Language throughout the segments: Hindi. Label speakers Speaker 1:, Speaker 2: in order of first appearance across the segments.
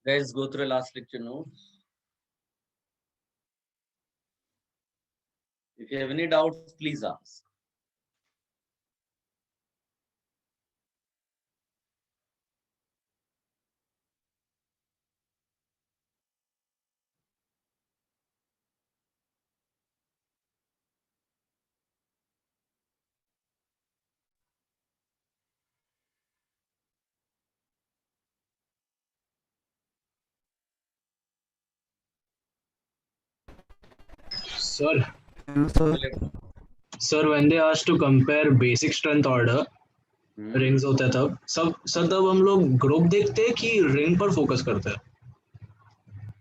Speaker 1: Guys, go through the last lecture notes. If you have any doubts, please ask.
Speaker 2: Sir,
Speaker 3: So,
Speaker 2: sir, when they asked to compare basic strength order, rings होते तब सर तब हम लोग ग्रुप देखते हैं कि रिंग पर फोकस करते हैं?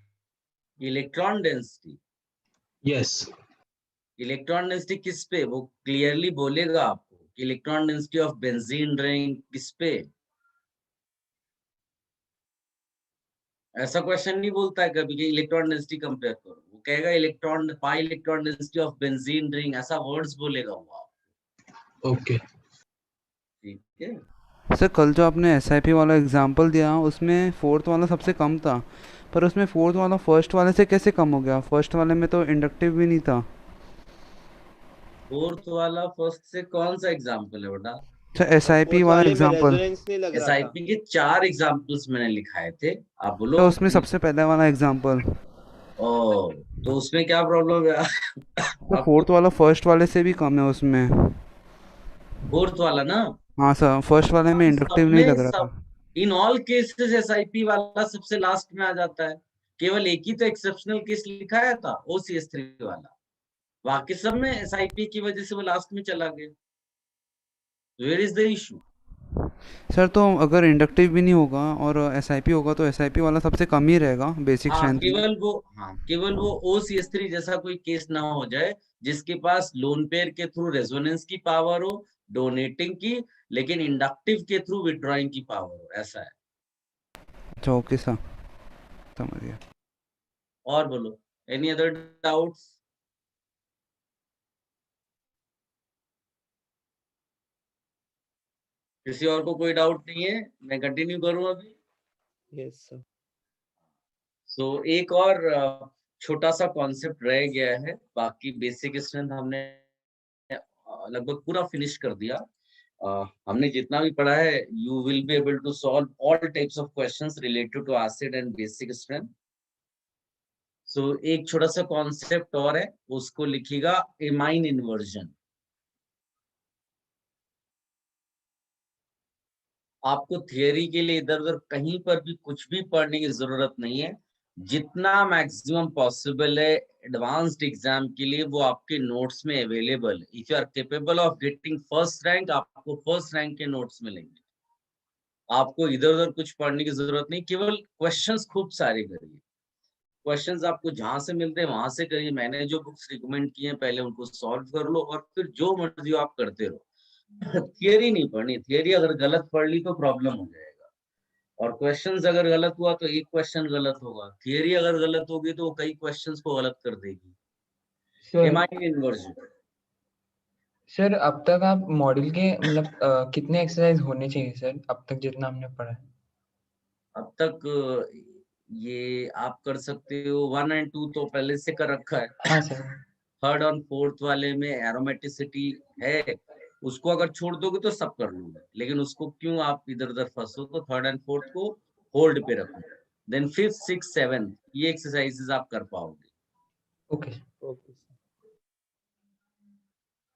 Speaker 1: Electron density,
Speaker 2: yes
Speaker 1: electron density किस पे, वो क्लियरली बोलेगा आपको कि electron density of benzene ring किस पे। ऐसा क्वेश्चन नहीं बोलता है कभी कि इलेक्ट्रॉन डेंसिटी कंपेयर करो, वो कहेगा electron pi electron density of benzene ring, ऐसा वर्ड्स बोलेगा वो आपको।
Speaker 2: ओके
Speaker 1: ठीक है
Speaker 3: सर कल जो आपने SIP वाला एग्जांपल दिया उसमें फोर्थ वाला सबसे कम था, पर उसमें फोर्थ वाला फर्स्ट वाले से कैसे कम हो गया? फर्स्ट वाले में तो इंडक्टिव भी नहीं था।
Speaker 1: फोर्थ वाला फर्स्ट से कौन सा एग्जांपल है बेटा?
Speaker 3: सर SIP
Speaker 4: फोर्थ
Speaker 3: वाला
Speaker 4: वाले में
Speaker 3: एग्जांपल।
Speaker 4: रेजोनेंस नहीं लग रहा था।
Speaker 1: एसआईपी के 4 एग्जांपल्स मैंने लिखाए थे, आप बोलो।
Speaker 3: तो उसमें सबसे पहले वाला एग्जांपल,
Speaker 1: ओ, तो उसमें क्या प्रॉब्लम है?
Speaker 3: तो
Speaker 1: आपको
Speaker 3: फोर्थ वाला फर्स्ट वाले से भी कम है उसमें।
Speaker 1: फोर्थ वाला ना,
Speaker 3: हाँ सर, फर्स्ट वाले में
Speaker 1: सब
Speaker 3: इंडक्टिव नहीं
Speaker 1: में
Speaker 3: लग रहा था।
Speaker 1: सब इन ऑल केसेस एसआईपी वाला सबसे लास्ट में आ जाता है। केवल एक ही तो एक्सेप्शनल केस लिखाया था OCS3 वाला, बाकी सब में एसआईपी की वजह से वो लास्ट में चला गया। Where is the issue?
Speaker 3: Sir तो अगर इंडक्टिव भी नहीं होगा और SIP होगा तो SIP वाला सबसे कम ही रहेगा बेसिक
Speaker 1: हाँ,
Speaker 3: स्ट्रेंथ में।
Speaker 1: केवल वो OCS3 जैसा कोई केस ना हो जाए जिसके पास लोन पेयर के थ्रू रेजोनेंस की पावर हो, डोनेटिंग की, लेकिन इंडक्टिव के थ्रू विड्रॉइंग की पावर हो, ऐसा है।
Speaker 3: अच्छा ओके सर, समझ गया।
Speaker 1: और बोलो, एनी अदर डाउट्स? किसी और को कोई डाउट नहीं है? मैं कंटिन्यू करूं अभी?
Speaker 4: Yes sir.
Speaker 1: सो एक और छोटा सा कॉन्सेप्ट रह गया है, बाकी बेसिक स्ट्रेंथ हमने लगभग पूरा फिनिश कर दिया। हमने जितना भी पढ़ा है, you will be able to solve all types of questions related to acid and basic strength. So एक छोटा सा कॉन्सेप्ट और है, उसको लिखिएगा, एमाइन इन्वर्जन। आपको थियरी के लिए इधर उधर कहीं पर भी कुछ भी पढ़ने की जरूरत नहीं है। जितना मैक्सिमम पॉसिबल है एडवांस्ड एग्जाम के लिए वो आपके नोट्स में अवेलेबल है। If you are capable of getting first rank, आपको फर्स्ट रैंक के नोट्स मिलेंगे। आपको इधर उधर कुछ पढ़ने की जरूरत नहीं, केवल क्वेश्चंस खूब सारे करिए। क्वेश्चंस आपको जहां से मिलते हैं वहां से करिए। मैंने जो बुक्स रिकमेंड किए हैं पहले उनको सॉल्व कर लो, और फिर जो मर्जी आप करते रहो। थियरी नहीं पढ़नी, थियरी अगर गलत पढ़ ली तो प्रॉब्लम हो जाएगा। और क्वेश्चंस अगर गलत हुआ तो एक क्वेश्चन गलत होगा, थियरी अगर गलत होगी तो वो कई क्वेश्चंस को गलत कर देगी।
Speaker 5: Sir
Speaker 1: amine inversion.
Speaker 5: सर अब तक आप मॉडल के मतलब कितने एक्सरसाइज होने चाहिए सर, अब तक जितना हमने पढ़ा है?
Speaker 1: अब तक ये आप कर सकते हो 1 और 2 तो पहले से कर रखा है।
Speaker 5: हाँ सर।
Speaker 1: थर्ड और फोर्थ वाले में एरोमेटिसिटी है, उसको अगर छोड़ दोगे तो सब कर लोगे, लेकिन उसको क्यों आप इधर उधर फंसो, तो थर्ड एंड फोर्थ को होल्ड पे रखो। देन फिफ्थ सिक्स सेवन ये एक्सरसाइजेस आप कर पाओगे।
Speaker 5: Okay
Speaker 4: okay sir.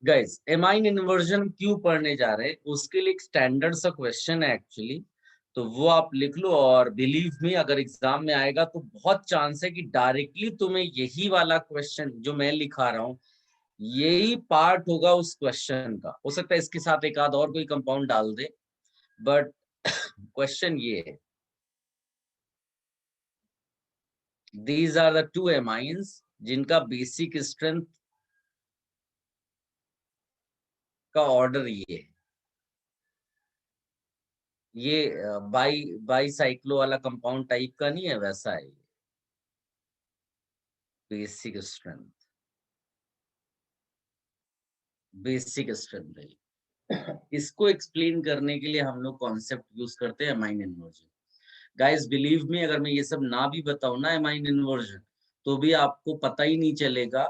Speaker 1: Guys, amine inversion क्यों पढ़ने जा रहे हैं उसके लिए एक स्टैंडर्ड सा क्वेश्चन है एक्चुअली, तो वो आप लिख लो। और बिलीव मी, अगर एग्जाम में आएगा तो बहुत चांस है कि डायरेक्टली तुम्हें यही वाला क्वेश्चन जो मैं लिखा रहा हूँ यही पार्ट होगा उस क्वेश्चन का। हो सकता है इसके साथ एक आध और कोई कंपाउंड डाल दे, बट क्वेश्चन ये है, these are the two amines जिनका बेसिक स्ट्रेंथ का ऑर्डर ये है। ये बाई साइक्लो वाला कंपाउंड टाइप का नहीं है, वैसा है बेसिक स्ट्रेंथ। बेसिक स्ट्रेंथ है। इसको एक्सप्लेन करने के लिए हम लोग कॉन्सेप्ट यूज करते हैं amine inversion. Guys believe me, अगर मैं ये सब ना भी बताऊं ना एमाइन इन्वर्जन, तो भी आपको पता ही नहीं चलेगा।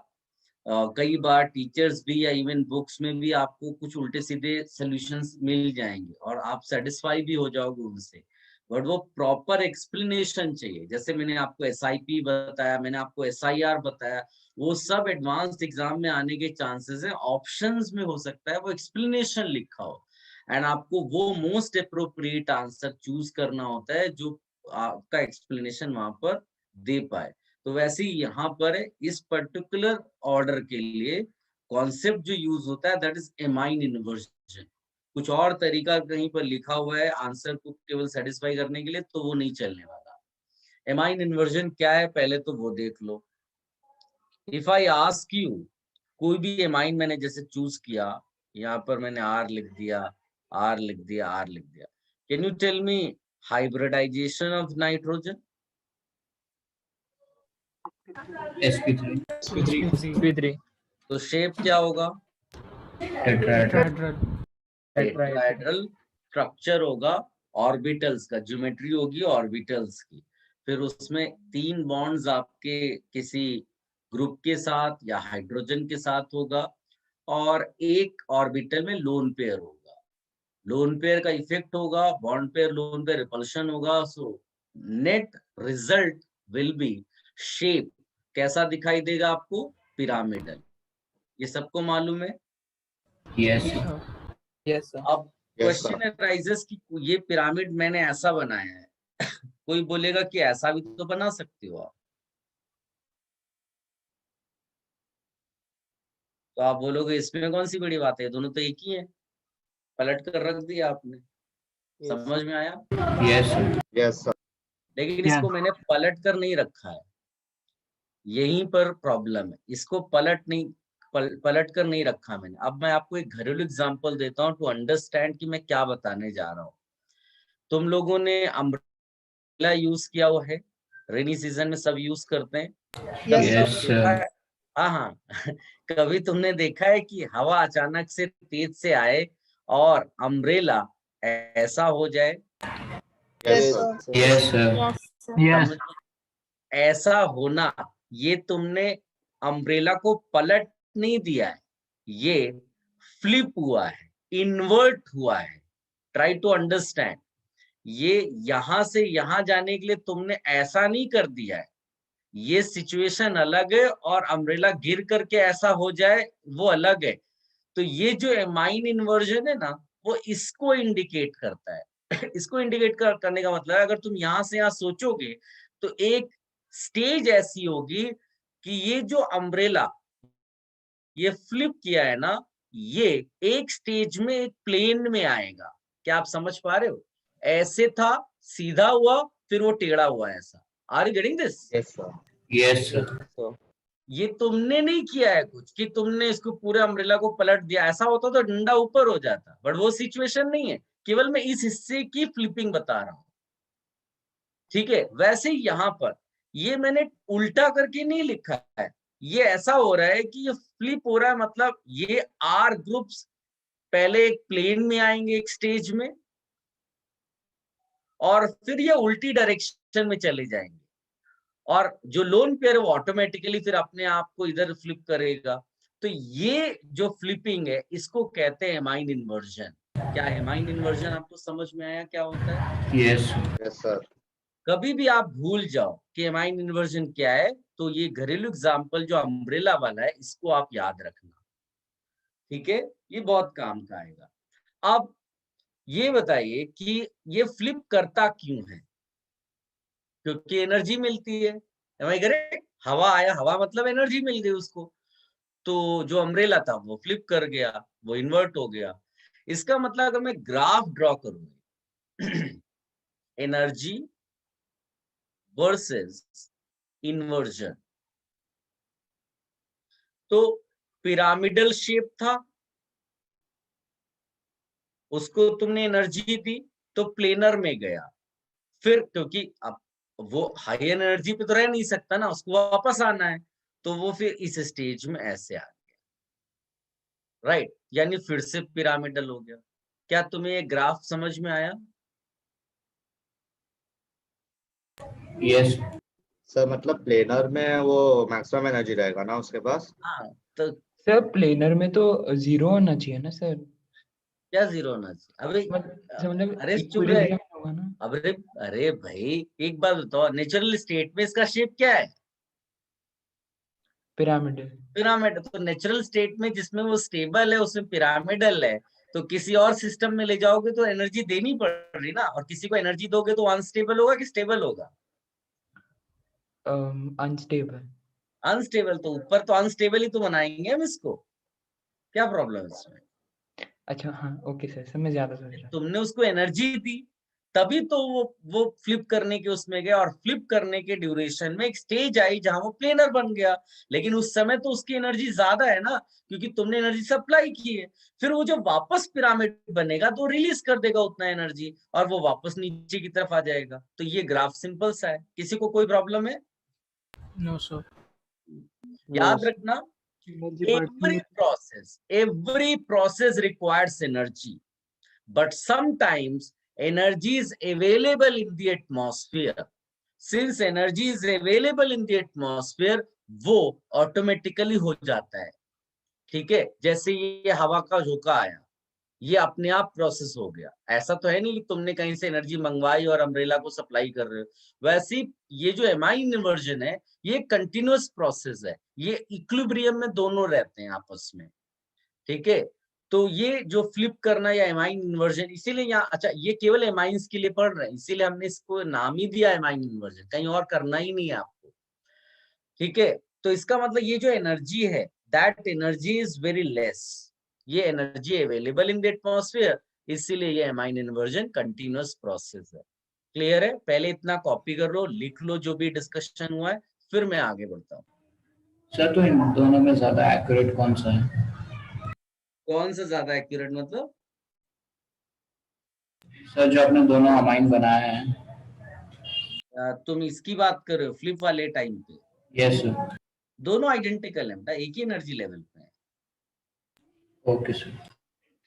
Speaker 1: कई बार टीचर्स भी या इवन बुक्स में भी आपको कुछ उल्टे सीधे सॉल्यूशंस मिल जाएंगे और आप सेटिस्फाई भी हो जाओगे उनसे, बट वो प्रॉपर एक्सप्लेनेशन चाहिए। जैसे मैंने आपको SIP बताया, मैंने आपको SIR बताया, वो सब एडवांस्ड एग्जाम में आने के चांसेस है। ऑप्शंस में हो सकता है वो एक्सप्लेनेशन लिखा हो, एंड आपको वो मोस्ट अप्रोप्रिएट आंसर चूज करना होता है जो आपका एक्सप्लेनेशन वहां पर दे पाए। तो वैसे ही यहाँ पर है, इस पर्टिकुलर ऑर्डर के लिए कॉन्सेप्ट जो यूज होता है दैट इज एमाइन इन्वर्जन। कुछ और तरीका कहीं पर लिखा हुआ है आंसर को केवल सेटिस्फाई करने के लिए, तो वो नहीं चलने वाला। एमाइन इन्वर्जन क्या है पहले तो वो देख लो। इफ आई आस्क यू, कोई भी एमाइन मैंने जैसे चूज किया, यहाँ पर मैंने R लिख दिया, R लिख दिया, R लिख दिया, can you tell me hybridisation of nitrogen?
Speaker 2: sp3
Speaker 5: P3
Speaker 1: तो शेप क्या होगा?
Speaker 2: टेट्राहेड्रल
Speaker 1: टेट्राहेड्रल स्ट्रक्चर होगा, ऑर्बिटल्स का ज्योमेट्री होगी ऑर्बिटल्स की। फिर उसमें 3 बॉन्ड्स आपके किसी ग्रुप के साथ या हाइड्रोजन के साथ होगा, और एक ऑर्बिटल में लोन पेयर होगा। लोन पेयर का इफेक्ट होगा, bond pair lone pair repulsion होगा। So net result will be shape कैसा दिखाई देगा आपको? पिरामिडल। ये सबको मालूम है।
Speaker 2: yes
Speaker 5: Yes sir.
Speaker 1: अब क्वेश्चन अराइजेस कि ये पिरामिड मैंने ऐसा बनाया है कोई बोलेगा कि ऐसा भी तो बना सकते हो आप, तो आप बोलोगे इसमें कौन सी बड़ी बात है, दोनों तो एक ही है, पलट कर रख दिया आपने।
Speaker 4: Yes.
Speaker 1: समझ में आया?
Speaker 2: yes
Speaker 1: लेकिन इसको मैंने पलट कर नहीं रखा है, यहीं पर प्रॉब्लम है। इसको पलट कर नहीं रखा मैंने। अब मैं आपको एक घरेलू एग्जांपल देता हूँ टू अंडरस्टैंड कि मैं क्या बताने जा रहा हूँ। तुम लोगों ने अम्ब्रेला यूज किया हुआ है, रेनी सीजन में सब यूज करते हैं। कभी
Speaker 2: Yes,
Speaker 1: तुमने देखा है? हाँ हाँ कभी तुमने देखा है कि हवा अचानक से तेज से आए और अम्ब्रेला ऐसा हो जाए?
Speaker 2: yes
Speaker 1: समझ, ऐसा होना, ये तुमने अम्ब्रेला को पलट नहीं दिया है, ये फ्लिप हुआ है, इन्वर्ट हुआ है। ट्राई टू अंडरस्टैंड, ये यहां से यहां जाने के लिए तुमने ऐसा नहीं कर दिया है। ये सिचुएशन अलग है और अम्ब्रेला गिर करके ऐसा हो जाए वो अलग है। तो ये जो एमाइन इन्वर्जन है ना, वो इसको इंडिकेट करता है इसको इंडिकेट करने का मतलब है, अगर तुम यहां से यहां सोचोगे तो एक स्टेज ऐसी होगी कि ये जो अम्ब्रेला ये फ्लिप किया है ना, ये एक स्टेज में एक प्लेन में आएगा। क्या आप समझ पा रहे हो? ऐसे था, सीधा हुआ, फिर वो टेढ़ा हुआ, ऐसा। Are you getting this?
Speaker 2: yes
Speaker 4: So,
Speaker 1: ये तुमने नहीं किया है कुछ कि तुमने इसको पूरे अम्ब्रेला को पलट दिया। ऐसा होता तो डंडा ऊपर हो जाता, बट वो सिचुएशन नहीं है, केवल मैं इस हिस्से की फ्लिपिंग बता रहा हूं। ठीक है, वैसे ही यहां पर ये मैंने उल्टा करके नहीं लिखा है, ये ऐसा हो रहा है कि ये फ्लिप हो रहा है, मतलब ये आर ग्रुप्स पहले एक प्लेन में आएंगे एक स्टेज में, और फिर ये उल्टी डायरेक्शन में चले जाएंगे, और जो लोन पेयर वो ऑटोमेटिकली फिर अपने आप को इधर फ्लिप करेगा। तो ये जो फ्लिपिंग है इसको कहते हैं एमाइन इन्वर्जन। क्या एमाइन इन्वर्जन आपको समझ में आया क्या होता है?
Speaker 2: yes
Speaker 1: कभी भी आप भूल जाओ कि एमाइन इन्वर्जन क्या है, तो ये घरेलू एग्जाम्पल जो अम्ब्रेला वाला है इसको आप याद रखना। ठीक है, ये बहुत काम का आएगा। अब ये बताइए कि ये फ्लिप करता क्यों है? क्योंकि एनर्जी मिलती है। Am I correct? हवा आया, हवा मतलब एनर्जी मिल गई उसको, तो जो अम्ब्रेला था वो फ्लिप कर गया, वो इन्वर्ट हो गया। इसका मतलब अगर मैं ग्राफ ड्रॉ करूंगा एनर्जी वर्सेस इन्वर्जन, तो पिरामिडल शेप था, उसको तुमने एनर्जी दी तो प्लेनर में गया। फिर क्योंकि अब वो हाई एनर्जी पे तो रह नहीं सकता ना, उसको वापस आना है, तो वो फिर इस स्टेज में ऐसे आ गया, राइट? यानी फिर से पिरामिडल हो गया। क्या तुम्हें ये ग्राफ समझ में आया?
Speaker 2: यस
Speaker 6: सर मतलब प्लेनर में वो मैक्सिमम एनर्जी रहेगा ना उसके पास।
Speaker 1: हाँ, तो
Speaker 5: सर प्लेनर में तो 0 होना चाहिए ना सर।
Speaker 1: क्या जीरो होना चाहिए? अबे
Speaker 5: मतलब
Speaker 1: अरे चुप रहे।
Speaker 5: इक्विलिब्रियम होगा ना।
Speaker 1: अरे अरे भाई, एक बात बताओ, नेचुरल स्टेट में इसका शेप क्या है?
Speaker 5: पिरामिडल।
Speaker 1: पिरामिड। तो नेचुरल स्टेट में जिसमें वो स्टेबल है उसमें पिरामिडल है, तो किसी और सिस्टम में ले जाओगे तो एनर्जी देनी पड़ रही ना, और किसी को एनर्जी दोगे तो अनस्टेबल होगा कि स्टेबल होगा?
Speaker 5: अनस्टेबल।
Speaker 1: अनस्टेबल। तो ऊपर तो अनस्टेबल ही तो बनाएंगे हम इसको, क्या प्रॉब्लम है इसमें?
Speaker 5: अच्छा हाँ ओके सर मैं ज्यादा सोच रहा
Speaker 1: तुमने उसको एनर्जी दी, तभी तो वो फ्लिप करने के उसमें गया, और फ्लिप करने के ड्यूरेशन में एक स्टेज आई जहां वो प्लेनर बन गया। लेकिन उस समय तो उसकी एनर्जी ज्यादा है ना, क्योंकि तुमने एनर्जी सप्लाई की है। फिर वो जब वापस पिरामिड बनेगा तो रिलीज कर देगा उतना एनर्जी, और वो वापस नीचे की तरफ आ जाएगा। तो ये ग्राफ सिंपल सा है। किसी को कोई प्रॉब्लम है?
Speaker 2: नो सर
Speaker 1: याद रखना,
Speaker 4: एनर्जी बढ़ती
Speaker 1: every
Speaker 4: है।
Speaker 1: process every process requires energy, but sometimes energy is available in the atmosphere. Since energy is available in the atmosphere, वो ऑटोमेटिकली हो जाता है। ठीक है, जैसे ये हवा का झोंका आया, ये अपने आप प्रोसेस हो गया। ऐसा तो है नहीं कि तुमने कहीं से एनर्जी मंगवाई और अम्ब्रेला को सप्लाई कर रहे हो। वैसे ही ये जो एमाइन इन्वर्जन है, ये कंटिन्यूअस प्रोसेस है। ये इक्विलिब्रियम में दोनों रहते हैं आपस में। ठीक है, तो ये जो फ्लिप करना या एमाइन इन्वर्जन, इसीलिए यहाँ, अच्छा ये केवल एमाइंस के लिए पढ़ रहे हैं, इसीलिए हमने इसको नाम ही दिया एमाइन इन्वर्जन, कहीं और करना ही नहीं है आपको। ठीक है, तो इसका मतलब ये जो एनर्जी है, that energy is very less. ये energy available in the atmosphere, इसीलिए ये एमाइन इन्वर्जन कंटिन्यूअस प्रोसेस है। क्लियर है? पहले इतना कॉपी कर लो, लिख लो जो भी डिस्कशन हुआ है, फिर मैं आगे बढ़ता हूँ।
Speaker 2: सर तो इन दोनों में ज्यादा एक्यूरेट कौन सा है?
Speaker 1: कौन सा ज्यादा एक्यूरेट मतलब?
Speaker 2: सर जो आपने दोनों अमाइन बनाए हैं।
Speaker 1: तुम इसकी बात कर रहे हो फ्लिप वाले टाइम पे?
Speaker 2: Yes sir.
Speaker 1: दोनों आइडेंटिकल है बेटा, एक ही एनर्जी लेवल पे है।
Speaker 2: Okay sir.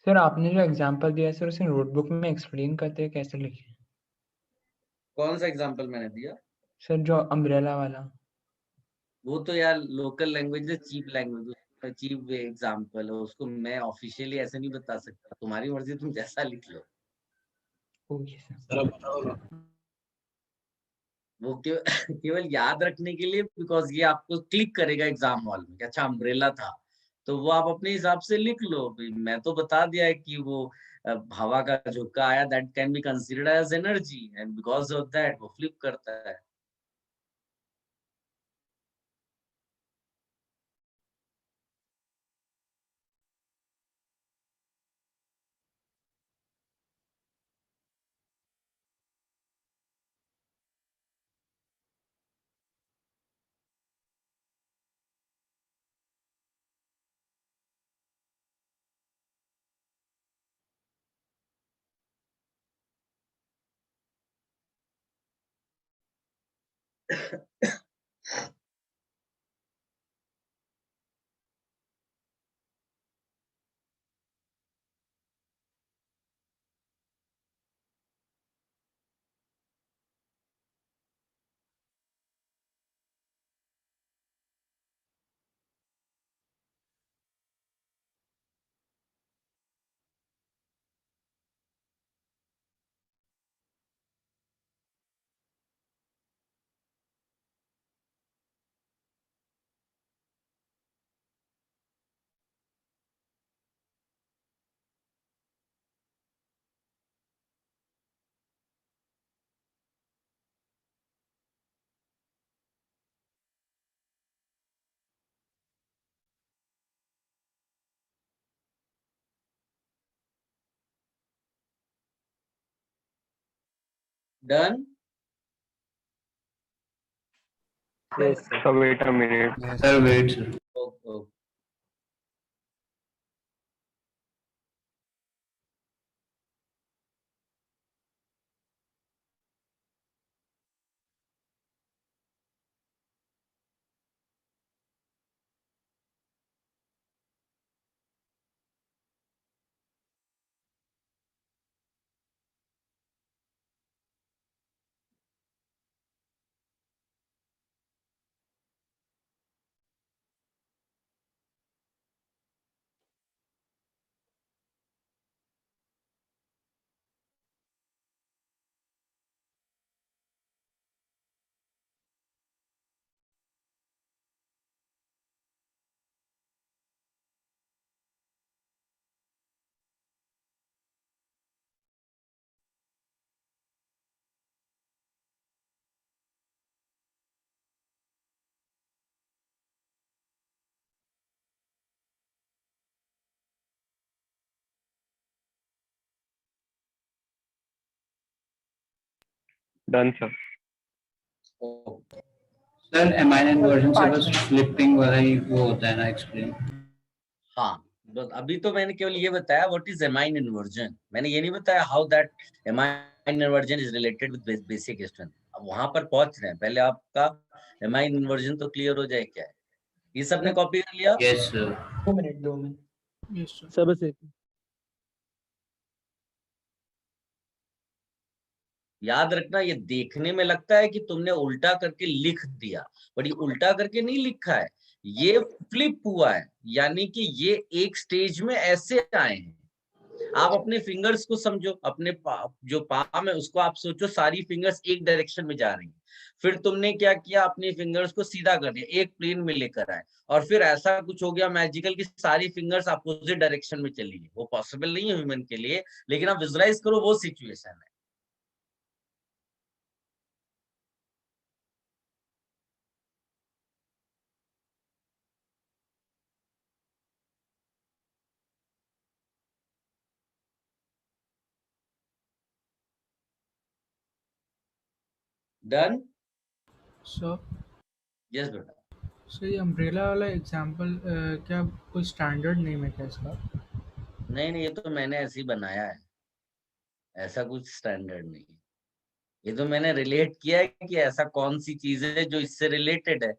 Speaker 5: सर आपने जो एग्जांपल दिया सर उसे नोटबुक में एक्सप्लेन करते हैं कैसे लिखे?
Speaker 1: कौन सा एग्जांपल मैंने दिया?
Speaker 5: सर जो अम्ब्रेला वाला।
Speaker 1: वो तो यार लोकल लैंग्वेज है, चीप लैंग्वेज, चीप एग्जांपल है, उसको मैं ऑफिशियली ऐसे नहीं बता सकता। तुम्हारी मर्जी, तुम जैसा लिख लो।
Speaker 5: Okay sir.
Speaker 2: सर अब बताओ।
Speaker 1: वो केवल याद रखने के लिए, बिकॉज ये आपको क्लिक करेगा एग्जाम हॉल में कि अच्छा अम्ब्रेला था, तो वो आप अपने हिसाब से लिख लो। भाई मैं तो बता दिया है कि वो हवा का झोंका आया, that can be considered as energy, and because of that वो फ्लिप करता है। Done.
Speaker 4: Yes sir.
Speaker 7: So wait a minute.
Speaker 3: Yes
Speaker 2: sir wait sir.
Speaker 1: Okay.
Speaker 7: Done sir.
Speaker 1: Okay
Speaker 8: sir amine inversion से बस फ्लिपिंग वाला ही वो होता है ना एक्सप्लेन।
Speaker 1: हाँ, बस अभी तो मैंने केवल ये बताया व्हाट इज एमाइन इन्वर्जन, मैंने ये नहीं बताया how that amine inversion is related with basic strength. अब वहां पर पहुंच रहे हैं, पहले आपका एमाइन इन्वर्जन तो क्लियर हो जाए। क्या है ये सबने कॉपी कर लिया?
Speaker 8: Yes sir.
Speaker 5: 2 minute.
Speaker 4: Yes sir बस एक
Speaker 1: याद रखना, ये देखने में लगता है कि तुमने उल्टा करके लिख दिया, बट ये उल्टा करके नहीं लिखा है, ये फ्लिप हुआ है, यानी कि ये एक स्टेज में ऐसे आए हैं। आप अपने फिंगर्स को समझो, अपने जो पाम है उसको आप सोचो, सारी फिंगर्स एक डायरेक्शन में जा रही हैं। फिर तुमने क्या किया, अपनी फिंगर्स को सीधा कर दिया, एक प्लेन में लेकर आए, और फिर ऐसा कुछ हो गया मैजिकल कि सारी फिंगर्स अपोजिट डायरेक्शन में चली गई। वो पॉसिबल नहीं है ह्यूमन के लिए, लेकिन आप विजुलाइज करो वो सिचुएशन है। डन?
Speaker 4: सर।
Speaker 1: यस बेटा।
Speaker 4: सर ये अम्ब्रेला वाला एग्जांपल क्या कोई स्टैंडर्ड नेम है क्या इसका?
Speaker 1: नहीं नहीं, ये तो मैंने ऐसे ही बनाया है, ऐसा कुछ स्टैंडर्ड नहीं है। ये तो मैंने रिलेट किया है कि ऐसा कौन सी चीज है जो इससे रिलेटेड है।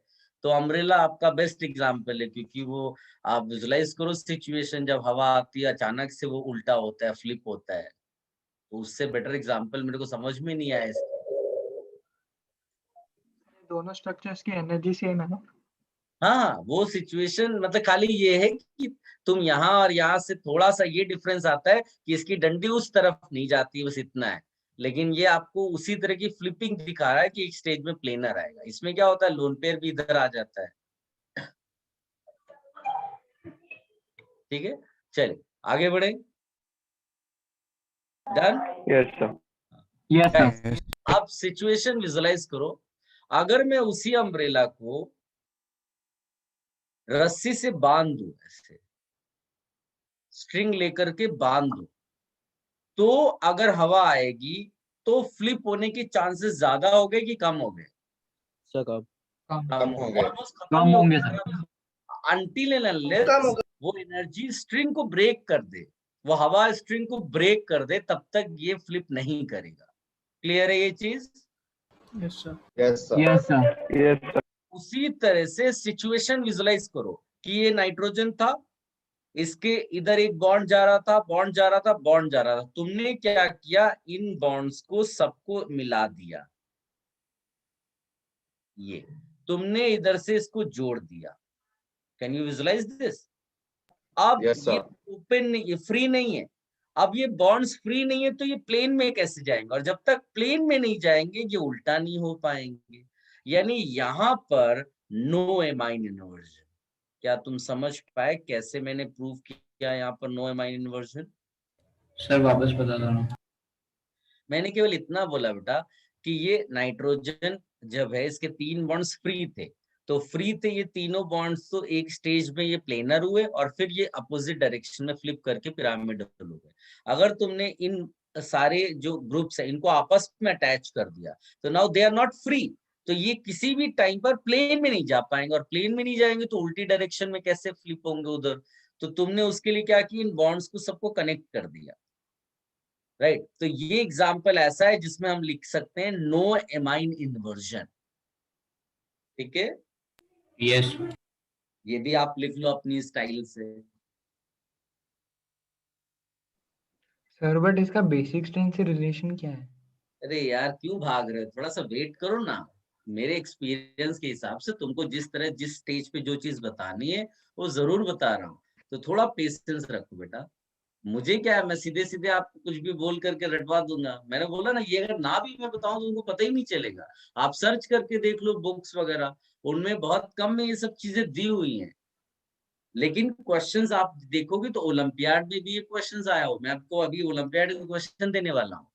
Speaker 1: तो अम्ब्रेला आपका बेस्ट एग्जाम्पल है, क्योंकि वो आप विजुलाइज करो सिचुएशन, जब हवा आती है अचानक से वो उल्टा होता है, फ्लिप होता है, तो उससे बेटर एग्जाम्पल मेरे को समझ में नहीं आया इसका।
Speaker 4: दोनों स्ट्रक्चर्स की एनर्जी सेम है ना?
Speaker 1: हाँ, वो सिचुएशन मतलब खाली ये है कि तुम यहाँ और यहाँ से थोड़ा सा ये डिफरेंस आता है कि इसकी डंडी उस तरफ नहीं जाती, बस इतना है। लेकिन ये आपको उसी तरह की फ्लिपिंग दिखा रहा है कि एक स्टेज में प्लेनर आएगा। इसमें क्या होता है, लोन पेयर भी इधर आ जाता है। ठीक है, चलिए आगे बढ़े। Done?
Speaker 7: Yes sir.
Speaker 8: Yes sir.
Speaker 3: Yes.
Speaker 1: अब सिचुएशन विजुलाइज करो, अगर मैं उसी अम्ब्रेला को रस्सी से बांध दूं, ऐसे स्ट्रिंग लेकर के बांध दूं, तो अगर हवा आएगी तो फ्लिप होने के चांसेस ज्यादा हो गए कि कम हो गए?
Speaker 4: सर कब?
Speaker 6: कम होंगे।
Speaker 1: ऑलमोस्ट खत्म
Speaker 8: कम
Speaker 1: हो
Speaker 8: होंगे
Speaker 1: गए।
Speaker 8: सर।
Speaker 1: अनटिल एंड अनलेस वो एनर्जी स्ट्रिंग को ब्रेक कर दे, वो हवा स्ट्रिंग को ब्रेक कर दे, तब तक ये फ्लिप नहीं करेगा। क्लियर है ये चीज?
Speaker 4: Yes sir.
Speaker 6: Yes sir.
Speaker 8: Yes sir.
Speaker 7: Yes sir.
Speaker 1: उसी तरह से सिचुएशन विजुलाइज करो कि ये नाइट्रोजन था, इसके इधर एक बॉन्ड जा रहा था, बॉन्ड जा रहा था, बॉन्ड जा रहा था, तुमने क्या किया, इन बॉन्ड्स को सबको मिला दिया, ये तुमने इधर से इसको जोड़ दिया। Can you visualise this? अब
Speaker 6: यस
Speaker 1: ये
Speaker 6: सर।
Speaker 1: ओपन नहीं, ये फ्री नहीं है। अब ये बॉन्ड्स फ्री नहीं है तो ये प्लेन में कैसे जाएंगे, और जब तक प्लेन में नहीं जाएंगे ये उल्टा नहीं हो पाएंगे। यानी यहां पर नो एमाइन इन्वर्जन। क्या तुम समझ पाए कैसे मैंने प्रूव किया यहाँ पर नो एमाइन इन्वर्जन?
Speaker 8: सर वापस बता दो।
Speaker 1: मैंने केवल इतना बोला बेटा कि ये नाइट्रोजन जब है, इसके 3 बॉन्ड्स फ्री थे, तो फ्री थे ये तीनों बॉन्ड्स, तो एक स्टेज में ये प्लेनर हुए और फिर ये अपोजिट डायरेक्शन में फ्लिप करके पिरामिडल हो गए। अगर तुमने इन सारे जो ग्रुप्स है इनको आपस में अटैच कर दिया, तो now they are not free, तो ये किसी भी टाइम पर प्लेन में नहीं जा पाएंगे, और प्लेन में नहीं जाएंगे तो उल्टी डायरेक्शन में कैसे फ्लिप होंगे उधर। तो तुमने उसके लिए क्या किया, इन बॉन्ड्स को सबको कनेक्ट कर दिया। राइट, तो ये एग्जाम्पल ऐसा है जिसमें हम लिख सकते हैं नो एमाइन इन्वर्जन। ठीक है,
Speaker 8: यस।
Speaker 1: ये भी आप लिख लो अपनी स्टाइल से।
Speaker 5: सर बट इसका बेसिक स्ट्रेंथ से रिलेशन क्या है?
Speaker 1: अरे यार क्यों भाग रहे हो, थोड़ा सा वेट करो ना। मेरे एक्सपीरियंस के हिसाब से तुमको जिस तरह जिस स्टेज पे जो चीज बतानी है वो जरूर बता रहा हूँ, तो थोड़ा पेशेंस रखो बेटा। मुझे क्या है, मैं सीधे सीधे आपको कुछ भी बोल करके रटवा दूंगा। मैंने बोला ना, ये अगर ना भी मैं बताऊं तो उनको पता ही नहीं चलेगा। आप सर्च करके देख लो बुक्स वगैरह, उनमें बहुत कम में ये सब चीजें दी हुई हैं। लेकिन क्वेश्चंस आप देखोगे तो ओलंपियाड में भी ये क्वेश्चंस आया हो। मैं आपको अभी ओलंपियाड का क्वेश्चन देने वाला हूँ।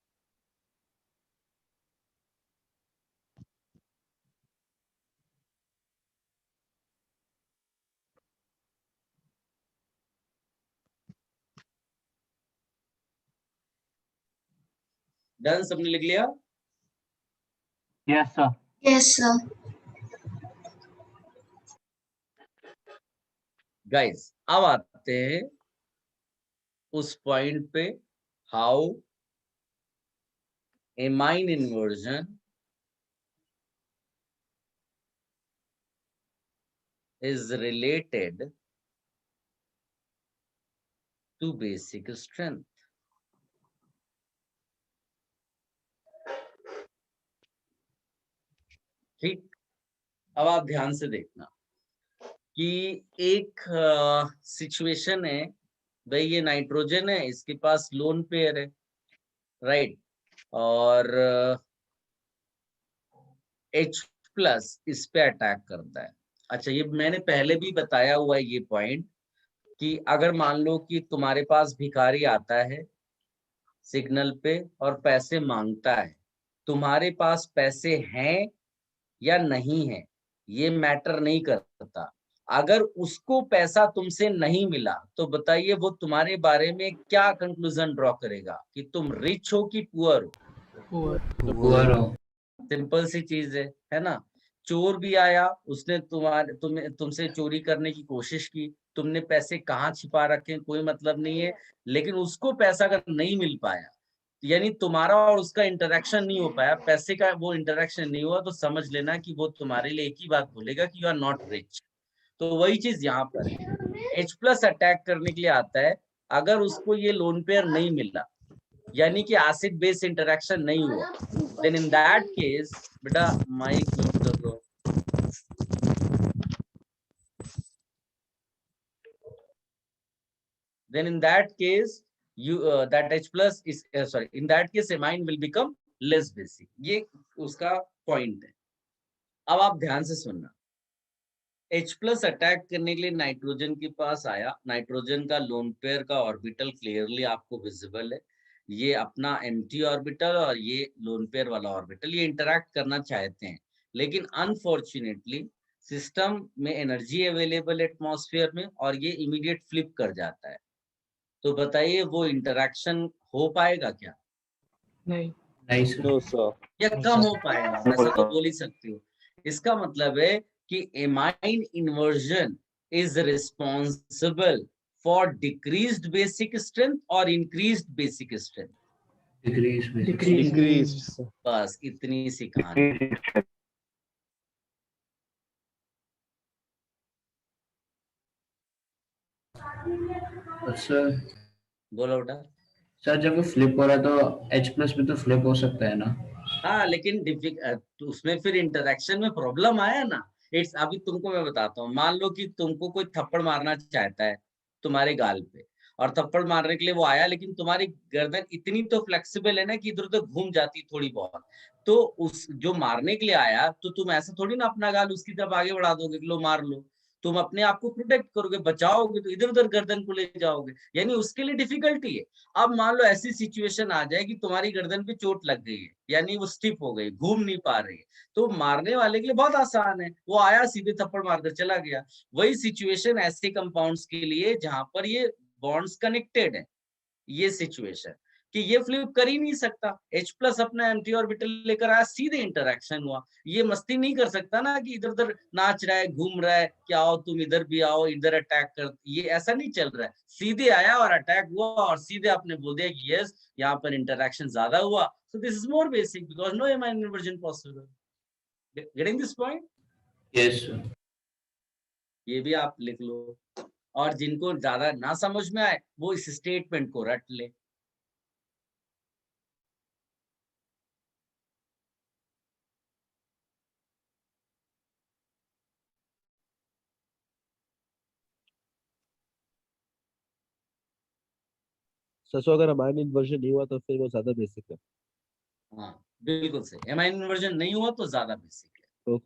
Speaker 1: डन, सबने लिख लिया?
Speaker 8: Yes, sir.
Speaker 7: Yes, sir.
Speaker 1: Guys अब आते हैं उस पॉइंट पे, how amine inversion is related to basic strength. ठीक, अब आप ध्यान से देखना कि एक सिचुएशन है, भाई ये नाइट्रोजन है, इसके पास लोन पेयर है, राइट, और H प्लस इस पे अटैक करता है। अच्छा, ये मैंने पहले भी बताया हुआ है ये पॉइंट कि अगर मान लो कि तुम्हारे पास भिखारी आता है सिग्नल पे और पैसे मांगता है, तुम्हारे पास पैसे हैं या नहीं है ये मैटर नहीं करता। अगर उसको पैसा तुमसे नहीं मिला तो बताइए वो तुम्हारे बारे में क्या कंक्लूजन ड्रॉ करेगा कि तुम रिच हो कि पुअर हो?
Speaker 8: पुअर हो।
Speaker 1: सिंपल सी चीज है ना। चोर भी आया, उसने तुमसे चोरी करने की कोशिश की, तुमने पैसे कहाँ छिपा रखे कोई मतलब नहीं है, लेकिन उसको पैसा अगर नहीं मिल पाया, यानी तुम्हारा और उसका इंटरेक्शन नहीं हो पाया, पैसे का वो इंटरेक्शन नहीं हुआ, तो समझ लेना कि वो तुम्हारे लिए एक ही बात बोलेगा कि यू आर नॉट रिच। तो वही चीज यहाँ पर है, H प्लस अटैक करने के लिए आता है। अगर उसको ये लोन पेयर नहीं मिला, यानी कि एसिड बेस इंटरेक्शन नहीं हुआ, देन इन दैट केस, बेटा माइक म्यूट कर दो। Then in that case, that H plus is sorry. In that case, amine will become less basic. ये उसका पॉइंट है। अब आप ध्यान से सुनना, H प्लस अटैक करने के लिए नाइट्रोजन के पास आया, नाइट्रोजन का लोन पेयर का ऑर्बिटल क्लियरली आपको विजिबल है, ये अपना एम्प्टी ऑर्बिटल और ये लोन पेयर वाला ऑर्बिटल ये इंटरैक्ट करना चाहते हैं, लेकिन अनफॉर्चुनेटली सिस्टम में एनर्जी अवेलेबल एटमॉस्फेयर में और ये इमीडिएट फ्लिप कर जाता है। तो बताइए वो इंटरैक्शन हो पाएगा क्या?
Speaker 4: नहीं।
Speaker 8: नहीं सर।
Speaker 6: No sir.
Speaker 1: या कम हो पाएगा, ऐसा तो बोल ही सकते हो। इसका मतलब है कि amine inversion is responsible for decreased basic strength और इंक्रीज्ड बेसिक स्ट्रेंथ।
Speaker 6: डिक्रीज।
Speaker 1: बस इतनी सी कहानी।
Speaker 8: सर
Speaker 1: बोलो बेटा।
Speaker 8: सर जब वो फ्लिप हो रहा है तो H प्लस भी तो फ्लिप हो सकता है ना?
Speaker 1: हाँ, लेकिन तो उसमें फिर इंटरेक्शन में प्रॉब्लम आया ना। इट्स अभी तुमको मैं बताता हूँ, मान लो कि तुमको कोई थप्पड़ मारना चाहता है तुम्हारे गाल पे, और थप्पड़ मारने के लिए वो आया, लेकिन तुम्हारी गर्दन इतनी तो फ्लेक्सिबल है ना कि इधर उधर घूम जाती थोड़ी बहुत, तो उस जो मारने के लिए आया, तो तुम ऐसा थोड़ी ना अपना गाल उसकी तरफ आगे बढ़ा दोगे कि लो मार लो। तुम अपने आप को प्रोटेक्ट करोगे, बचाओगे, तो इधर उधर गर्दन को ले जाओगे, यानी उसके लिए डिफिकल्टी है। अब मान लो ऐसी सिचुएशन आ जाए कि तुम्हारी गर्दन पे चोट लग गई है, यानी वो स्टिफ हो गई, घूम नहीं पा रही है, तो मारने वाले के लिए बहुत आसान है, वो आया सीधे थप्पड़ मारकर चला गया। वही सिचुएशन ऐसे कंपाउंड्स के लिए जहां पर ये बॉन्ड्स कनेक्टेड है, ये सिचुएशन कि ये फ्लिप कर ही नहीं सकता। H प्लस अपना एंटी ऑर्बिटल लेकर आया, सीधे इंटरेक्शन हुआ। ये मस्ती नहीं कर सकता ना कि इधर उधर नाच रहा है, घूम रहा है, क्या आओ तुम इधर भी आओ, इधर अटैक कर, ये ऐसा नहीं चल रहा है। सीधे आया और अटैक हुआ, और सीधे आपने बोल दिया कि यस यहाँ पर इंटरेक्शन ज्यादा हुआ, so this is more basic because no amine inversion possible. Getting this point?
Speaker 8: Yes sir.
Speaker 1: ये भी आप लिख लो, और जिनको ज्यादा ना समझ में आए वो इस स्टेटमेंट को रट ले।
Speaker 9: सचो अगर हमारे इन्वर्जन नहीं हुआ तो फिर वो ज्यादा बेसिक है।
Speaker 1: हाँ बिल्कुल सही, एमाइन इन्वर्जन नहीं हुआ तो ज्यादा बेसिक है।
Speaker 9: तो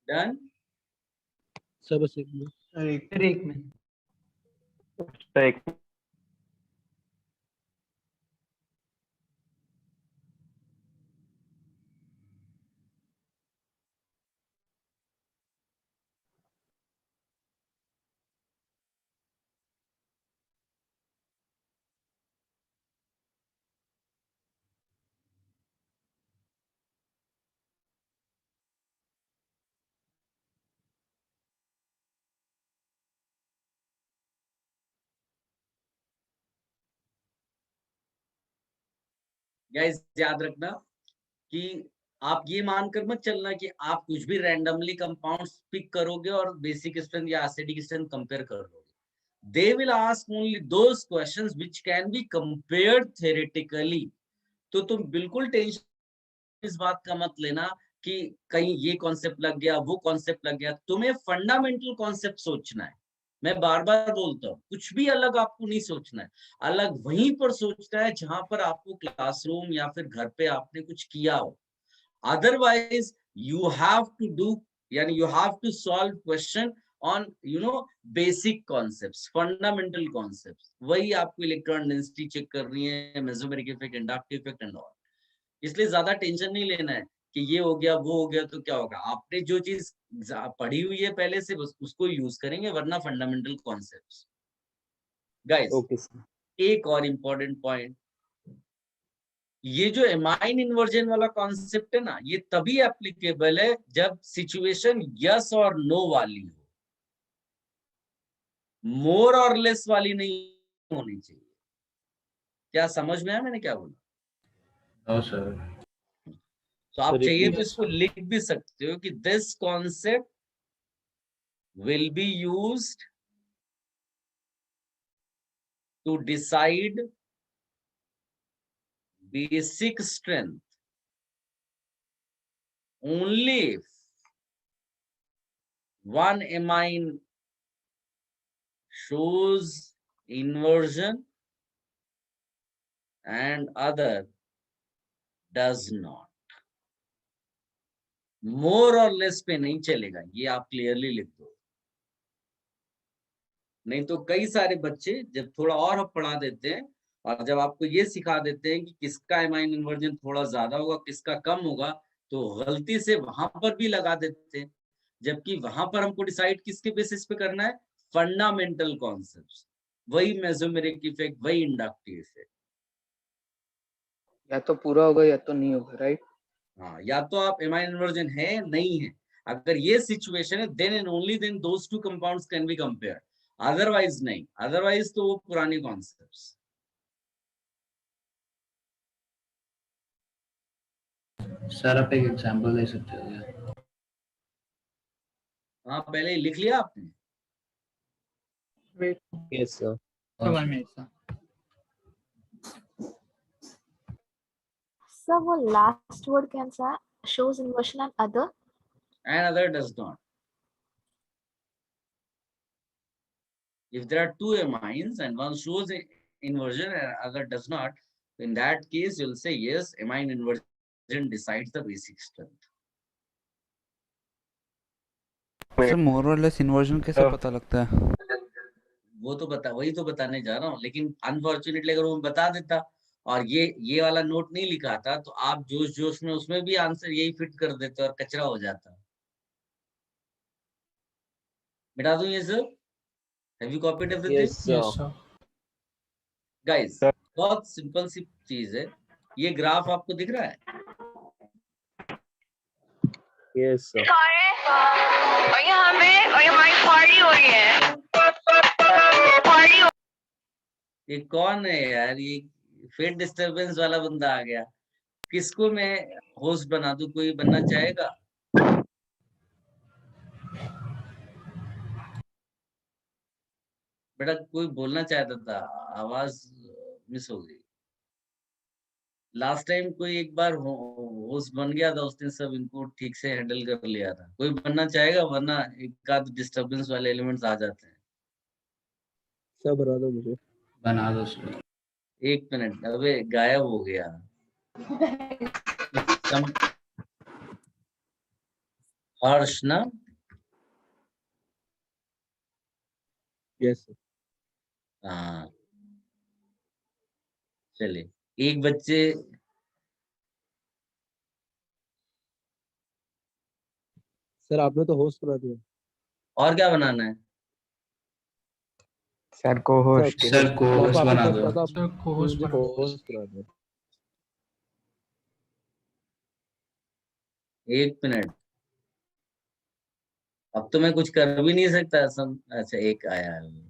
Speaker 1: डन।
Speaker 9: सर बस एक मिनट।
Speaker 5: सर एक मिनट।
Speaker 1: गाइस याद रखना कि आप ये मानकर मत चलना कि आप कुछ भी रैंडमली कंपाउंड्स पिक करोगे और बेसिक स्ट्रेंथ या एसिडिक स्ट्रेंथ कंपेयर कर लोगे। They will ask only those questions which can be compared theoretically. तो तुम बिल्कुल टेंशन इस बात का मत लेना कि कहीं ये कॉन्सेप्ट लग गया, वो कॉन्सेप्ट लग गया। तुम्हें फंडामेंटल कॉन्सेप्ट सोचना है। मैं बार बार बोलता हूँ, कुछ भी अलग आपको नहीं सोचना है। अलग वहीं पर सोचना है जहां पर आपको क्लासरूम या फिर घर पे आपने कुछ किया हो। Otherwise, you have to do, yani you have to solve question on basic concepts, fundamental concepts. वही आपको इलेक्ट्रॉन डेंसिटी चेक करनी है, mesomeric effect, inductive effect and all. इसलिए ज्यादा टेंशन नहीं लेना है कि ये हो गया वो हो गया तो क्या होगा। आपने जो चीज पढ़ी हुई है पहले से बस उसको यूज करेंगे, वरना fundamental concepts. Guys
Speaker 9: okay sir.
Speaker 1: एक और इम्पोर्टेंट पॉइंट, ये जो एमाइन इन्वर्जन वाला कॉन्सेप्ट है ना, ये तभी एप्लीकेबल है जब सिचुएशन यस और नो वाली हो, मोर और लेस वाली नहीं होनी चाहिए। क्या समझ में आया मैंने क्या बोला?
Speaker 8: No sir.
Speaker 1: तो आप
Speaker 9: सर, एक
Speaker 1: चाहिए तो
Speaker 9: मिनट।
Speaker 1: इसको लिख भी सकते हो कि this concept will be used to decide basic strength only if one amine shows inversion and other does not. मोर और लेस पे नहीं चलेगा, ये आप क्लियरली लिख दो। नहीं तो कई सारे बच्चे जब थोड़ा और पढ़ा देते हैं और जब आपको ये सिखा देते हैं कि किसका एमाइन इन्वर्जन थोड़ा ज्यादा होगा किसका कम होगा, तो गलती से वहां पर भी लगा देते हैं, जबकि वहां पर हमको डिसाइड किसके बेसिस पे करना है, फंडामेंटल कॉन्सेप्ट्स। वही मेसोमेरिक इफेक्ट, वही इंडक्टिव इफेक्ट।
Speaker 5: या तो पूरा होगा या तो नहीं होगा, राइट?
Speaker 1: हाँ, या तो आप एमाइन इन्वर्जन है नहीं है। अगर ये सिचुएशन है then and only then those two compounds can be compared, otherwise नहीं। अदरवाइज तो वो पुरानी कॉन्सेप्ट्स।
Speaker 8: सर आप एक एग्जांपल दे सकते हो क्या?
Speaker 1: हाँ, पहले ही लिख लिया आपने?
Speaker 5: Wait,
Speaker 9: yes sir.
Speaker 5: 1 minute sir.
Speaker 7: Sir, वो last word कैन सा shows inversion and other?
Speaker 1: And other does not. If there are two amines and one shows inversion and other does not, in that case you'll say yes, amine inversion decides the basic strength.
Speaker 3: Sir more और लेस इन्वर्जन कैसे पता लगता है?
Speaker 1: वो तो वही तो बताने जा रहा हूँ, लेकिन अनफॉर्चुनेटली अगर वो बता देता और ये वाला नोट नहीं लिखा था तो आप जोश जोश में उसमें भी आंसर यही फिट कर देते और कचरा हो जाता। मिटा दूं ये sir? Have you copied everything?
Speaker 9: Yes
Speaker 4: Yes,
Speaker 9: sir.
Speaker 4: sir.
Speaker 1: Guys, बहुत सिंपल सी चीज है। ये ग्राफ आपको दिख रहा है?
Speaker 9: Yes sir.
Speaker 10: और यहाँ पे हमारी पार्टी हो रही है।
Speaker 1: ये कौन है यार? ये फेट डिस्टरबेंस वाला बंदा आ गया। किसको मैं होस्ट बना दूं? कोई बनना चाहेगा? बेटा कोई बोलना चाहता था, आवाज मिस हो गई। लास्ट टाइम कोई एक बार होस्ट बन गया था, उसने सब इनको ठीक से हैंडल कर लिया था। कोई बनना चाहेगा? वरना एक आध डिस्टरबेंस वाले एलिमेंट्स आ जाते हैं।
Speaker 9: सर बना दो मुझे।
Speaker 8: बना दो सर।
Speaker 1: एक मिनट, अबे गायब हो गया। हर्ष ना?
Speaker 9: Yes sir.
Speaker 1: हाँ चलिए, एक बच्चे
Speaker 9: सर आपने तो होस्ट बना दिया।
Speaker 1: और क्या बनाना है?
Speaker 5: सर को होस्ट
Speaker 8: सर को
Speaker 9: मैं आपको
Speaker 8: बना
Speaker 9: पूछ
Speaker 8: दो।
Speaker 9: रहा था,
Speaker 4: सर को होस्ट
Speaker 9: मुझे
Speaker 4: बना दो।
Speaker 9: होस्ट बना दिया।
Speaker 1: 1 मिनट, अब तो मैं कुछ कर भी नहीं सकता सब। अच्छा एक आया है।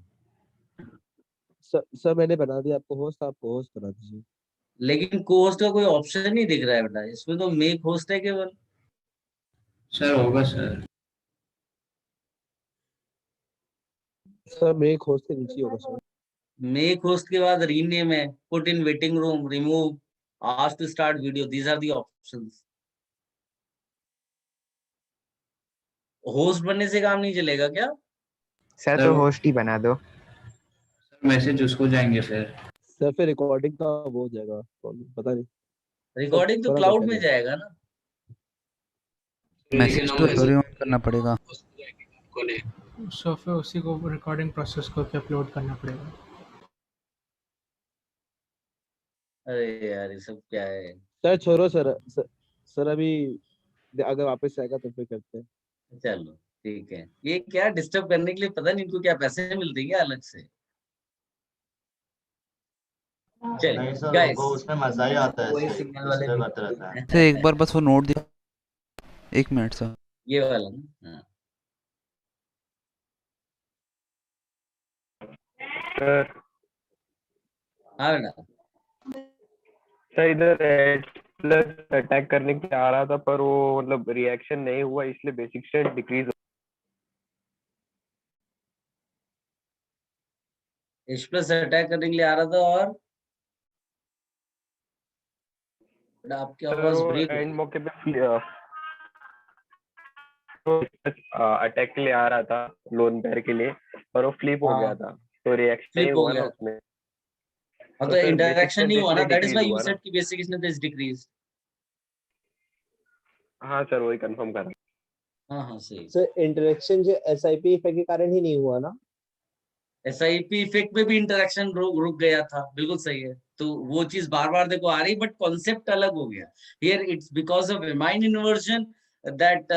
Speaker 9: सर मैंने बना दिया आपको होस्ट, आपको होस्ट बना दीजिए।
Speaker 1: लेकिन को होस्ट का कोई ऑप्शन नहीं दिख रहा है बेटा, इसमें तो मेक होस्ट है केवल।
Speaker 8: सर होगा सर।
Speaker 9: सर मेरे एक होस्ट के नीचे ही होगा सर।
Speaker 1: मेक होस्ट के बाद रीनेम है, put in waiting room, remove, ask to start video, these are the options. Host बनने से काम नहीं चलेगा क्या?
Speaker 5: सर तो होस्ट ही बना दो।
Speaker 8: मैसेज उसको जाएंगे फिर।
Speaker 9: सर फिर रिकॉर्डिंग का वो हो जाएगा, पता नहीं।
Speaker 1: रिकॉर्डिंग तो
Speaker 9: बना दो
Speaker 1: क्लाउड
Speaker 9: पहले।
Speaker 1: में जाएगा ना।
Speaker 3: मैसेज तो स्टोरी ऑन करना पड़ेगा।
Speaker 4: सो फिर उसी को रिकॉर्डिंग प्रोसेस को अपलोड करना पड़ेगा।
Speaker 1: अरे यार ये सब क्या है?
Speaker 9: सर छोड़ो सर अभी अगर वापस आएगा तो फिर करते हैं।
Speaker 1: चलो ठीक है, ये क्या डिस्टर्ब करने के लिए, पता नहीं इनको क्या पैसे मिलते हैं क्या अलग से?
Speaker 6: नहीं
Speaker 1: चलिए
Speaker 6: सर,
Speaker 1: गाइस,
Speaker 6: उनको उसमें मजा ही आता है,
Speaker 5: वही
Speaker 6: इसलिए
Speaker 5: सिग्नल वाले
Speaker 6: इसलिए
Speaker 5: भी
Speaker 6: करते रहता है।
Speaker 3: सर एक बार बस वो नोट दिखा, 1 मिनट सर।
Speaker 1: ये वाला ना? हाँ
Speaker 11: सर
Speaker 1: हाँ बेटा।
Speaker 11: सर इधर प्लस अटैक करने के लिए आ रहा था, पर वो मतलब रिएक्शन नहीं हुआ, इसलिए basic strength decrease.
Speaker 1: H plus attack करने के लिए आ रहा था और बेटा आपकी
Speaker 11: सर
Speaker 1: आवाज
Speaker 11: वो
Speaker 1: ब्रेक हो
Speaker 11: एंड
Speaker 1: रही
Speaker 11: मौके पे अटैक के लिए आ रहा था लोन पेयर के लिए, पर वो फ्लिप
Speaker 1: है।
Speaker 11: हो गया
Speaker 1: हाँ
Speaker 11: था, तो रिएक्शन नहीं
Speaker 1: फ्लिप हो
Speaker 11: हुआ ना
Speaker 1: गया।
Speaker 11: उसमें।
Speaker 1: हाँ
Speaker 11: तो
Speaker 1: तो
Speaker 11: सर बेसिक
Speaker 1: इंटरेक्शन
Speaker 11: स्ट्रेंथ
Speaker 1: नहीं हुआ ना,
Speaker 11: इसलिए
Speaker 1: that is
Speaker 11: decrease
Speaker 1: why you
Speaker 11: हुआ ना।
Speaker 1: सेड कि बेसिक स्ट्रेंथ इज डिक्रीज।
Speaker 11: हाँ सर वही कंफर्म कर रहा।
Speaker 1: हाँ हाँ सही।
Speaker 9: सर इंटरेक्शन जो एसआईपी इफेक्ट के कारण ही नहीं हुआ ना।
Speaker 1: एसआईपी इफेक्ट में भी इंटरेक्शन रुक गया था, बिल्कुल सही है। तो वो चीज बार बार देखो आ रही, बट कॉन्सेप्ट अलग हो गया। Here it's because of amine inversion that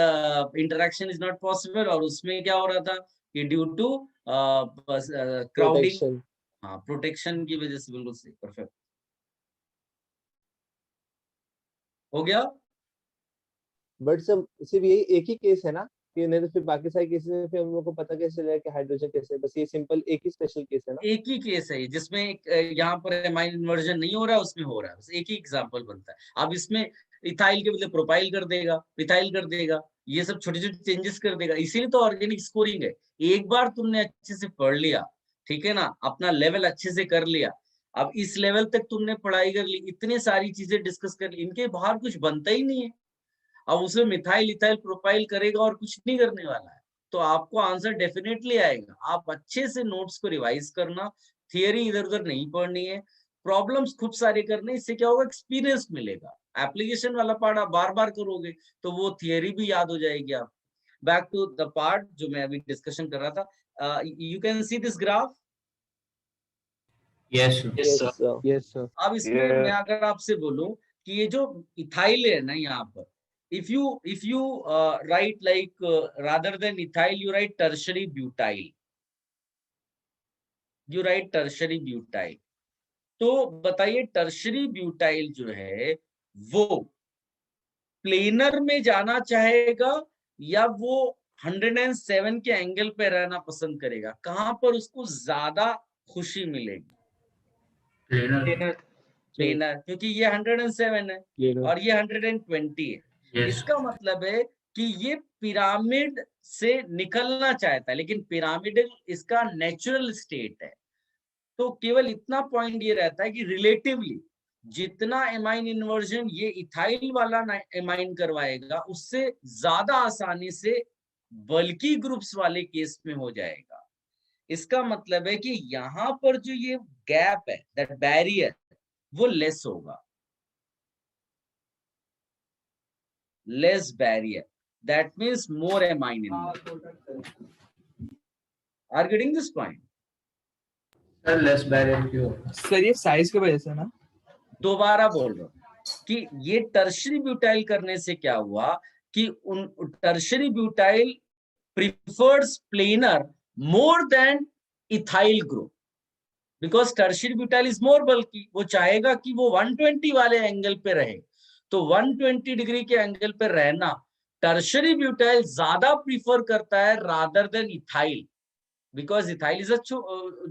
Speaker 1: interaction is not possible. और उसमें क्या हो रहा था कि ड्यू टू क्राउडिंग,
Speaker 9: प्रोटेक्शन।
Speaker 1: हाँ प्रोटेक्शन की वजह से। बिल्कुल सही, परफेक्ट हो गया।
Speaker 9: बट सर सिर्फ यही एक ही केस है ना, कि नहीं तो फिर बाकी सारे केसेस में फिर हम लोग को पता कैसे चलेगा कि हाइड्रोजन कैसे है? बस ये सिंपल एक ही स्पेशल केस है ना।
Speaker 1: एक ही केस है जिसमें यहाँ पर एमाइन इन्वर्जन नहीं हो रहा है, उसमें हो रहा है, बस एक ही एग्जांपल बनता है। अब इसमें इथाइल के बदले प्रोपाइल कर देगा, मिथाइल कर देगा, ये सब छोटे छोटे चेंजेस कर देगा। इसीलिए तो ऑर्गेनिक स्कोरिंग है। एक बार तुमने अच्छे से पढ़ लिया, ठीक है ना, अपना लेवल अच्छे से कर लिया, अब इस लेवल तक तुमने पढ़ाई कर ली, इतने सारी चीजें डिस्कस कर ली, इनके बाहर कुछ बनता ही नहीं है। अब उसमें मिथाइल इथाइल प्रोपाइल करेगा और कुछ नहीं करने वाला है, तो आपको आंसर डेफिनेटली आएगा। आप अच्छे से नोट्स को रिवाइज करना, थियरी इधर उधर नहीं पढ़नी है, प्रॉब्लम्स खूब सारे करने, इससे क्या होगा, एक्सपीरियंस मिलेगा। एप्लीकेशन वाला पार्ट आप बार बार करोगे तो वो थियरी भी याद हो जाएगी। आप बैक टू द पार्ट जो मैं अभी डिस्कशन कर रहा था, you can see this graph.
Speaker 8: Yes sir.
Speaker 9: Yes sir.
Speaker 1: अब इसमें मैं अगर आपसे बोलूं कि ये जो इथाइल है ना, यहाँ पर if you write like rather than ethyl you write tertiary butyl, you write tertiary butyl, तो बताइए tertiary butyl जो है वो प्लेनर में जाना चाहेगा या वो 107 के एंगल पे रहना पसंद करेगा? कहां पर उसको ज्यादा खुशी मिलेगी? प्लेनर, क्योंकि ये 107 है और ये 120 है। इसका मतलब है कि ये पिरामिड से निकलना चाहता है, लेकिन पिरामिडल इसका नेचुरल स्टेट है। तो केवल इतना पॉइंट ये रहता है कि रिलेटिवली जितना एमाइन इन्वर्जन ये इथाइल वाला एमाइन करवाएगा, उससे ज्यादा आसानी से बल्कि ग्रुप्स वाले केस में हो जाएगा। इसका मतलब है कि यहाँ पर जो ये गैप है, दैट बैरियर, वो लेस होगा, less barrier. That means more amine involved. Are you getting this point?
Speaker 8: Sir less barrier क्यों होगा?
Speaker 12: सर ये साइज की वजह से ना,
Speaker 1: दोबारा बोल रहा हूं कि ये टर्शरी ब्यूटाइल करने से क्या हुआ कि उन tertiary butyl prefers planar more than ethyl group, because tertiary butyl is more बल्कि, वो चाहेगा कि वो 120 वाले एंगल पे रहे, तो 120 डिग्री के एंगल पे रहना टर्शरी ब्यूटाइल ज्यादा प्रीफर करता है rather than ethyl, because ethyl is a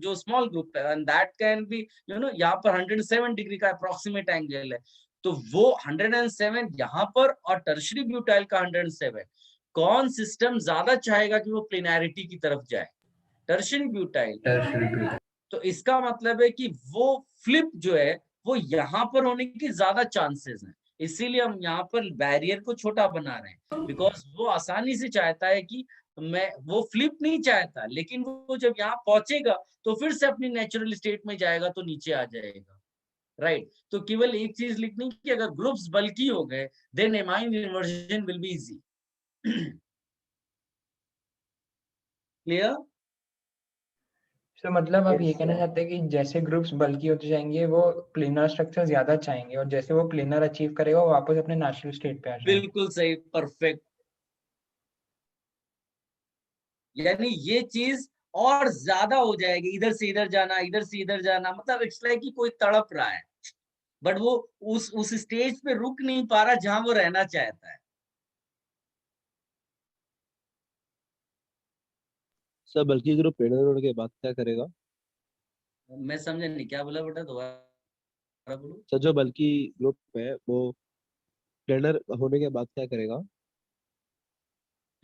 Speaker 1: जो small group है and that can be यहाँ पर 107 डिग्री का अप्रोक्सीमेट एंगल है, तो वो 107 यहाँ पर और टर्शरी ब्यूटाइल का 107, कौन सिस्टम ज्यादा चाहेगा कि वो प्लेनैरिटी की तरफ जाए? Tertiary butyl. तो इसका मतलब है कि वो फ्लिप जो है वो यहाँ पर होने की ज्यादा चांसेस हैं, इसीलिए हम यहाँ पर बैरियर को छोटा बना रहे हैं, बिकॉज वो आसानी से चाहता है कि वो फ्लिप नहीं चाहता, लेकिन वो जब यहाँ पहुंचेगा तो फिर से अपनी नेचुरल स्टेट में जाएगा तो नीचे आ जाएगा, राइट? तो केवल एक चीज लिखनी कि अगर ग्रुप्स बल्की हो गए then amine inversion will be easy. Clear?
Speaker 5: तो मतलब आप ये कहना चाहते हैं कि जैसे ग्रुप्स बल्की होते जाएंगे वो प्लेनर स्ट्रक्चर ज्यादा चाहेंगे, और जैसे वो प्लेनर अचीव करेगा वो वापस अपने नेचुरल स्टेट पे आ जाएगा।
Speaker 1: बिल्कुल सही, परफेक्ट। यानी ये चीज और ज्यादा हो जाएगी, इधर से इधर जाना, इधर से इधर जाना, मतलब इट्स लाइक कि कोई तड़प रहा है बट वो उस स्टेज पे रुक नहीं पा रहा जहां वो रहना चाहता है।
Speaker 9: सर बल्कि ग्रुप प्लेनर होने के बाद क्या करेगा?
Speaker 1: मैं समझा नहीं, क्या बोला बेटा, दोबारा बोलो।
Speaker 9: सर जो बल्कि ग्रुप है वो प्लेनर होने के बाद क्या करेगा?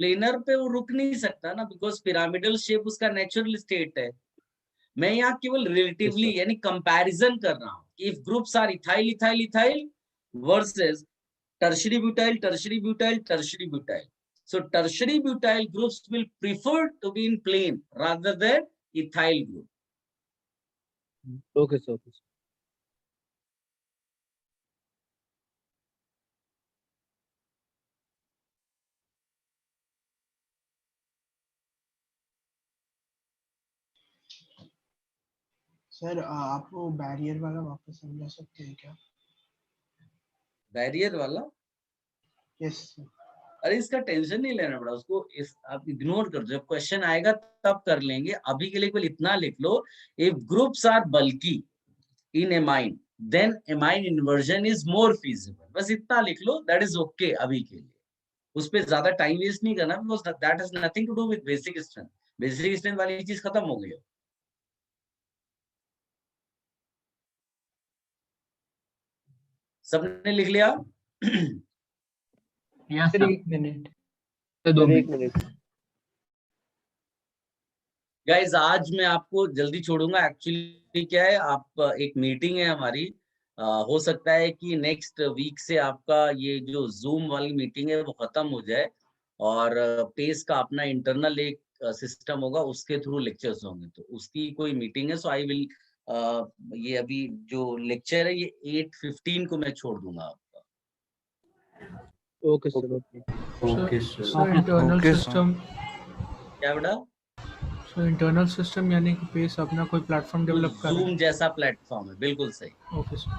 Speaker 1: प्लेनर पे वो रुक नहीं सकता ना, बिकॉज पिरामिडल शेप उसका नेचुरल स्टेट है। मैं यहाँ केवल रिलेटिवली यानी कंपैरिजन कर रहा हूँ कि if groups are ethyl ethyl ethyl versus tertiary butyl tertiary butyl tertiary butyl, so tertiary butyl groups will prefer to be in plane rather than ethyl group.
Speaker 9: Okay sir, okay.
Speaker 13: Sir आप वो बैरियर वाला वापस समझा सकते हैं क्या?
Speaker 1: बैरियर वाला?
Speaker 13: Yes sir.
Speaker 1: अरे इसका टेंशन नहीं लेना पड़ा, उसको आप इग्नोर कर दो, जब क्वेश्चन आएगा तब कर लेंगे। अभी के लिए केवल इतना लिख लो, if groups are bulky in amine then amine inversion is more feasible, बस इतना लिख लो, दैट इज ओके अभी के लिए। उस पर ज्यादा टाइम वेस्ट नहीं करना, because that has nothing to do with basic strength. Basic strength वाली चीज खत्म हो गई है। सबने लिख लिया?
Speaker 5: एक मिनट,
Speaker 9: एक मिनट
Speaker 1: गाइज, आज मैं आपको जल्दी छोड़ूंगा। एक्चुअली क्या है, आप एक मीटिंग है हमारी, हो सकता है कि नेक्स्ट वीक से आपका ये जो जूम वाली मीटिंग है वो खत्म हो जाए और पेस का अपना इंटरनल एक सिस्टम होगा, उसके थ्रू लेक्चर्स होंगे, तो उसकी कोई मीटिंग है। सो आई विल ये अभी जो लेक्चर है ये 8:15 को मैं छोड़ दूंगा आपका।
Speaker 9: Okay sir,
Speaker 8: okay
Speaker 4: sir internal system
Speaker 1: क्या बेटा?
Speaker 4: सो इंटरनल सिस्टम यानी कि पेस अपना कोई प्लेटफॉर्म डेवलप कर रहा है,
Speaker 1: जूम जैसा प्लेटफॉर्म है, बिल्कुल सही।
Speaker 4: Okay sir.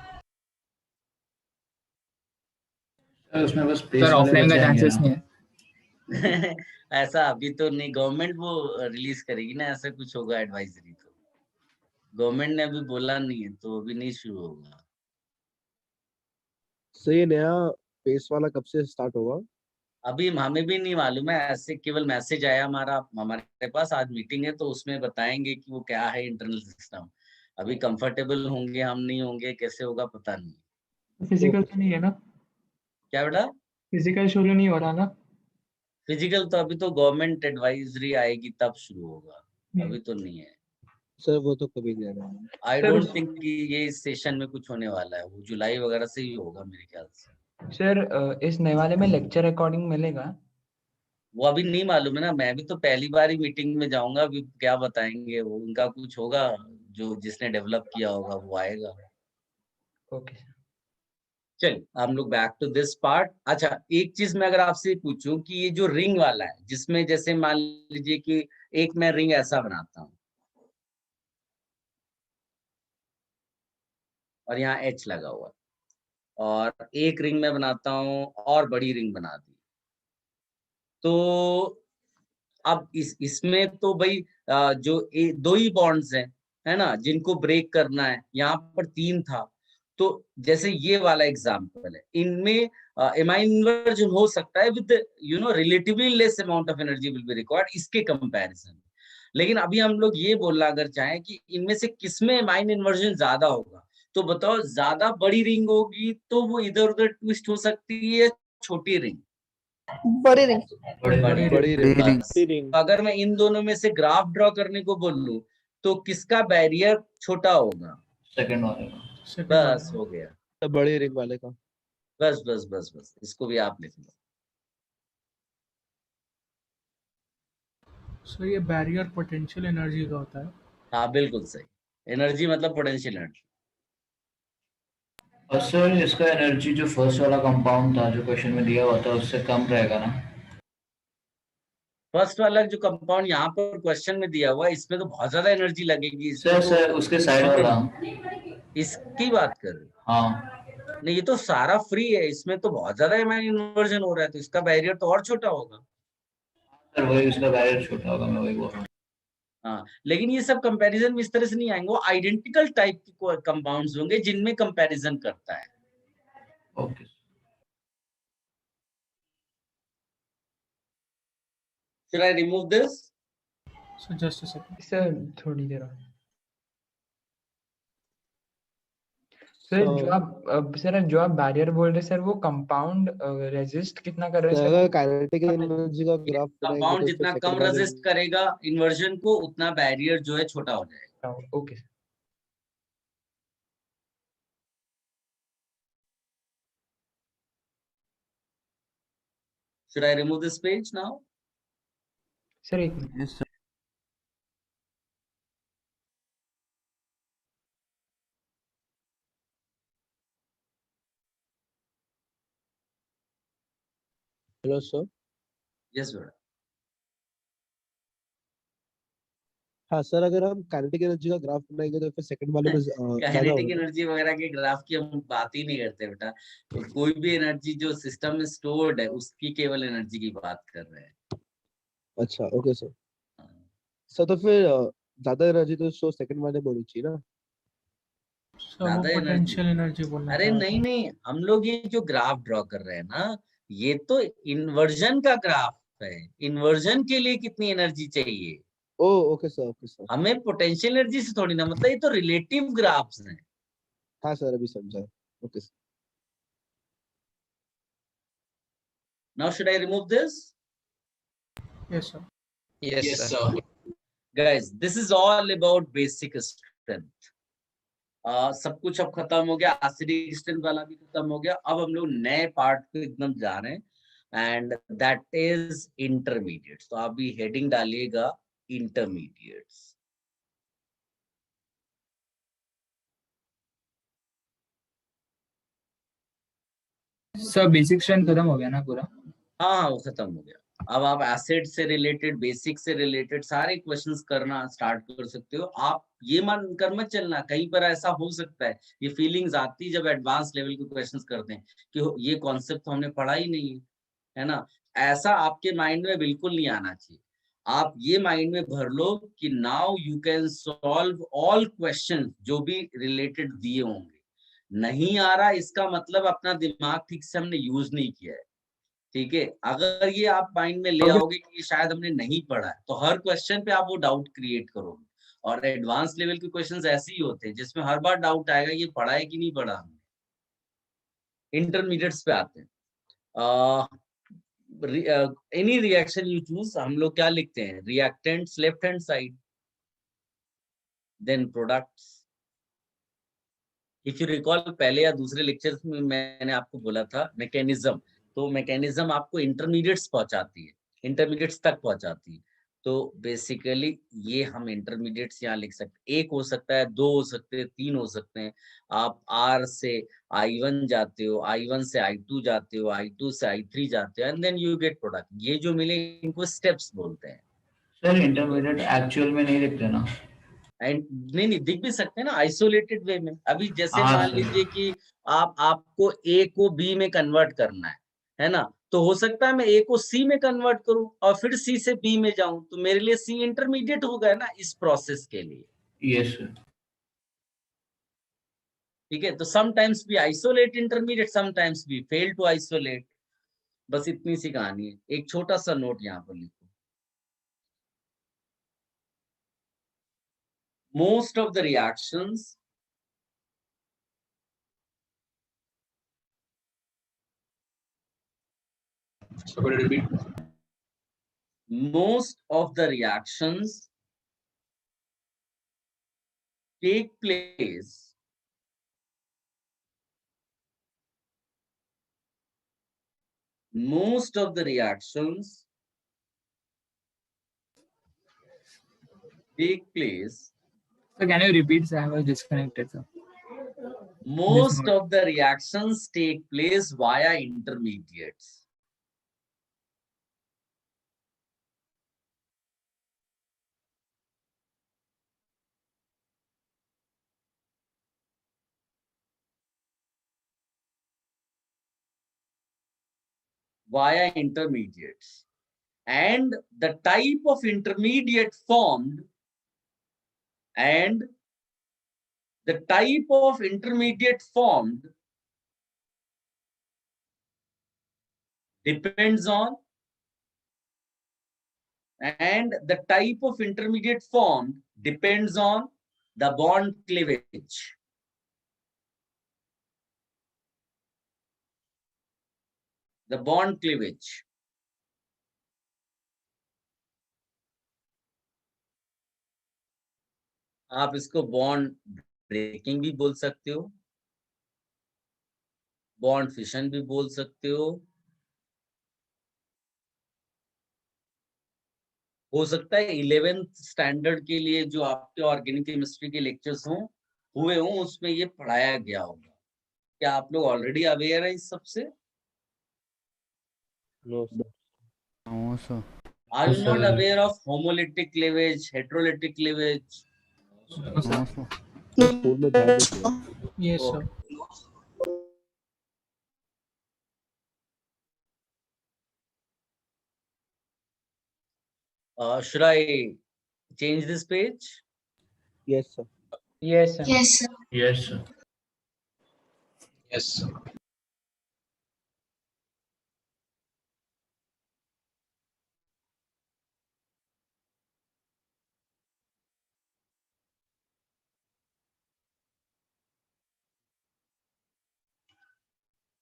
Speaker 8: उसमें बस
Speaker 12: सर ऑफलाइन का चांसेस नहीं है?
Speaker 1: ऐसा अभी तो नहीं, गवर्नमेंट वो रिलीज करेगी ना, ऐसा कुछ होगा एडवाइजरी, तो गवर्नमेंट ने अभी बोला नहीं है तो अभी नहीं शुरू होगा।
Speaker 9: सर ये नया पेस वाला कब से स्टार्ट होगा?
Speaker 1: अभी हमें भी नहीं मालूम है, ऐसे केवल मैसेज आया हमारे पास, आज मीटिंग है तो उसमें बताएंगे कि वो क्या है इंटरनल सिस्टम। अभी कंफर्टेबल होंगे हम, नहीं होंगे, कैसे होगा पता नहीं।
Speaker 12: फिजिकल तो नहीं है ना?
Speaker 1: क्या बेटा?
Speaker 12: फिजिकल शुरू नहीं हो रहा ना?
Speaker 1: फिजिकल तो अभी तो गवर्नमेंट एडवाइजरी आएगी तब शुरू होगा, अभी तो नहीं है।
Speaker 9: सर वो तो कभी नहीं आना।
Speaker 1: आई डोंट थिंक कि ये इस सेशन में कुछ होने वाला है, वो जुलाई वगैरह से ही होगा मेरे ख्याल से।
Speaker 5: सर इस नए वाले में लेक्चर रिकॉर्डिंग मिलेगा?
Speaker 1: वो अभी नहीं मालूम है ना, मैं भी तो पहली बार ही मीटिंग में जाऊंगा, अभी क्या बताएंगे वो, उनका कुछ होगा जो जिसने डेवलप किया होगा वो आएगा।
Speaker 5: Okay sir.
Speaker 1: चलिए हम लोग बैक टू दिस पार्ट। अच्छा, एक चीज मैं अगर आपसे पूछूं कि ये जो रिंग वाला है, जिसमें जैसे मान लीजिए कि एक मैं रिंग ऐसा बनाता हूं और यहाँ एच लगा हुआ है, और एक रिंग में बनाता हूँ और बड़ी रिंग बना दी, तो अब इसमें तो भाई जो दो ही बॉन्ड्स हैं, है ना, जिनको ब्रेक करना है, यहाँ पर 3 था। तो जैसे ये वाला एग्जांपल है, इनमें इमाइन इन्वर्जन हो सकता है with relatively less amount of energy will be required इसके कंपैरिजन। लेकिन अभी हम लोग ये बोलना अगर चाहें कि इनमें से किसमें इमाइन इन्वर्जन ज्यादा होगा, तो बताओ, ज्यादा बड़ी रिंग होगी तो वो इधर उधर ट्विस्ट हो सकती है, छोटी रिंग?
Speaker 7: बड़ी रिंग।
Speaker 3: बड़ी रिंग।
Speaker 1: बस। तो अगर मैं इन दोनों में से ग्राफ ड्रॉ करने को बोलूं तो किसका बैरियर छोटा होगा?
Speaker 8: सेकंड वाले का।
Speaker 1: बस हो गया।
Speaker 9: तो बड़ी रिंग वाले का।
Speaker 1: बस बस बस बस, इसको भी आप लिख लो।
Speaker 4: सर ये बैरियर पोटेंशियल एनर्जी का होता है।
Speaker 1: हाँ बिल्कुल सही, एनर्जी मतलब पोटेंशियल एनर्जी।
Speaker 8: और सर इसका एनर्जी जो फर्स्ट वाला कंपाउंड था जो क्वेश्चन में दिया हुआ था उससे कम रहेगा ना?
Speaker 1: फर्स्ट वाला जो कंपाउंड यहाँ पर क्वेश्चन में दिया हुआ है, इसमें तो बहुत ज्यादा एनर्जी लगेगी।
Speaker 8: सर उसके साइड वाला
Speaker 1: इसकी बात कर रहे हो?
Speaker 8: हाँ
Speaker 1: नहीं, ये तो सारा फ्री है, इसमें तो बहुत ज्यादा इन्वर्जन हो रहा है, तो इसका बैरियर तो और छोटा होगा।
Speaker 8: सर वही उसका बैरियर छोटा होगा, मैं वही बोल रहा हूँ।
Speaker 1: हाँ, लेकिन ये सब कंपैरिजन में इस तरह से नहीं आएंगे, वो आइडेंटिकल टाइप के कंपाउंड्स होंगे जिनमें कंपैरिजन करता है।
Speaker 8: Okay
Speaker 1: Should I remove this?
Speaker 4: So just a second.
Speaker 5: Sir थोड़ी देर और। सर जो आप बैरियर बोल रहे सर, वो कंपाउंड रेजिस्ट कितना कर रहे हैं
Speaker 9: अगर
Speaker 5: सर?
Speaker 9: काइनेटिक एनर्जी का ग्राफ बनाएंगे
Speaker 1: कंपाउंड
Speaker 9: तो
Speaker 1: जितना
Speaker 9: फिर
Speaker 1: कम
Speaker 9: second वाले
Speaker 1: रेजिस्ट करेगा इन्वर्जन को, उतना बैरियर जो है छोटा हो जाएगा।
Speaker 5: Okay.
Speaker 1: Should I remove this page now?
Speaker 5: Sir एक minute.
Speaker 3: Yes, sir.
Speaker 9: Hello sir.
Speaker 1: Yes sir.
Speaker 9: हाँ सर, अगर हम काइनेटिक एनर्जी का ग्राफ बनाएंगे तो फिर सेकंड वाले में ज्यादा
Speaker 1: काइनेटिक
Speaker 9: होगा।
Speaker 1: एनर्जी वगैरह के ग्राफ की हम बात ही नहीं करते बेटा, तो कोई भी एनर्जी जो सिस्टम में स्टोर्ड है उसकी केवल एनर्जी की बात कर रहे हैं।
Speaker 9: अच्छा ओके सर। सर तो फिर ज्यादा एनर्जी तो सो सेकंड वाले में होनी चाहिए ना?
Speaker 4: सर वो
Speaker 1: ज्यादा
Speaker 4: पोटेंशियल एनर्जी बोलना
Speaker 1: अरे
Speaker 4: चाह रहा
Speaker 1: नहीं
Speaker 4: था।
Speaker 1: नहीं, हम लोग ये जो ग्राफ ड्रॉ कर रहे हैं ना, ये तो इन्वर्जन का ग्राफ है। इन्वर्जन के लिए कितनी एनर्जी चाहिए?
Speaker 9: ओ ओके सर, ओके सर।
Speaker 1: हमें पोटेंशियल एनर्जी से थोड़ी ना मतलब, ये तो रिलेटिव ग्राफ्स हैं।
Speaker 9: हाँ सर, अभी समझा। Okay sir.
Speaker 1: Now should I remove this?
Speaker 4: Yes sir.
Speaker 8: Yes sir.
Speaker 1: Guys, this is all about basic strength. सब कुछ अब खत्म हो गया, एसिडिक स्ट्रेंथ वाला भी खत्म हो गया। अब हम लोग नए पार्ट पे एकदम जा रहे हैं, एंड दैट इज इंटरमीडिएट्स। तो आप भी हेडिंग डालिएगा इंटरमीडिएट्स।
Speaker 12: सर बेसिक स्ट्रेंथ खत्म हो गया ना पूरा?
Speaker 1: हाँ वो खत्म हो गया। अब आप एसिड से रिलेटेड, बेसिक से रिलेटेड सारे क्वेश्चंस करना स्टार्ट कर सकते हो। आप ये मान कर मत चलना, कहीं पर ऐसा हो सकता है, ये फीलिंग्स आती जब एडवांस लेवल के क्वेश्चंस करते हैं कि ये कॉन्सेप्ट तो हमने पढ़ा ही नहीं है ना। ऐसा आपके माइंड में बिल्कुल नहीं आना चाहिए। आप ये माइंड में भर लो कि now you can solve all question जो भी रिलेटेड दिए होंगे। नहीं आ रहा इसका मतलब अपना दिमाग ठीक से हमने यूज नहीं किया है, ठीक है। अगर ये आप माइंड में ले आओगे कि शायद हमने नहीं पढ़ा है, तो हर क्वेश्चन पे आप वो डाउट क्रिएट करोगे। और एडवांस लेवल के क्वेश्चंस ऐसे ही होते हैं जिसमें हर बार डाउट आएगा ये पढ़ा है कि नहीं पढ़ा हमने। इंटरमीडिएट्स पे आते हैं। एनी रिएक्शन यू चूज, हम लोग क्या लिखते हैं? Reactants left hand side, then products. If you recall, पहले या दूसरे लेक्चर में मैंने आपको बोला था मैकेनिज्म, तो मैकेनिज्म आपको इंटरमीडिएट्स पहुंचाती है, इंटरमीडिएट्स तक पहुंचाती है। तो बेसिकली ये हम इंटरमीडिएट्स यहाँ लिख सकते हैं। एक हो सकता है, दो हो सकते हैं, तीन हो सकते हैं। आप R से I1 जाते हो, I1 से I2 जाते हो, I2 से I3 जाते हो, and then you get product. ये जो मिले इनको स्टेप्स बोलते हैं।
Speaker 8: सर इंटरमीडिएट एक्चुअल में नहीं लिखते ना?
Speaker 1: एंड नहीं दिख भी सकते हैं ना आइसोलेटेड वे में। अभी जैसे
Speaker 8: हाँ,
Speaker 1: मान
Speaker 8: सर।
Speaker 1: लीजिए कि आपको A को B में कन्वर्ट करना है ना, तो हो सकता है मैं A को C में कन्वर्ट करूं और फिर C से B में जाऊं, तो मेरे लिए C इंटरमीडिएट हो गया ना इस प्रोसेस के लिए।
Speaker 8: Yes sir.
Speaker 1: ठीक है, तो sometimes we isolate intermediate, sometimes we fail to isolate. बस इतनी सी कहानी है। एक छोटा सा नोट यहाँ पर लिखो, most of the reactions
Speaker 2: So could you repeat?
Speaker 1: most of the reactions take place most of the reactions take place
Speaker 12: So can you repeat, sir? I was disconnected, sir.
Speaker 1: most of the reactions take place via intermediates. Via intermediates, and the type of intermediate formed depends on, and the type of intermediate formed depends on the bond cleavage. The bond cleavage. आप इसको बॉन्ड ब्रेकिंग भी बोल सकते हो, बॉन्ड फिशन भी बोल सकते हो सकता है 11th स्टैंडर्ड के लिए जो आपके ऑर्गेनिक केमिस्ट्री के लेक्चर्स हुए हों उसमें ये पढ़ाया गया होगा। क्या आप लोग ऑलरेडी अवेयर है इस सब से?
Speaker 9: No sir.
Speaker 3: No sir.
Speaker 1: Are you not aware of homolytic cleavage, heterolytic cleavage?
Speaker 3: No sir.
Speaker 9: School में ध्यान दीजिए।
Speaker 4: Yes, sir.
Speaker 1: Should I change this page?
Speaker 9: Yes sir.
Speaker 5: Yes, sir.
Speaker 10: Yes, sir.
Speaker 8: Yes sir.
Speaker 2: Yes sir.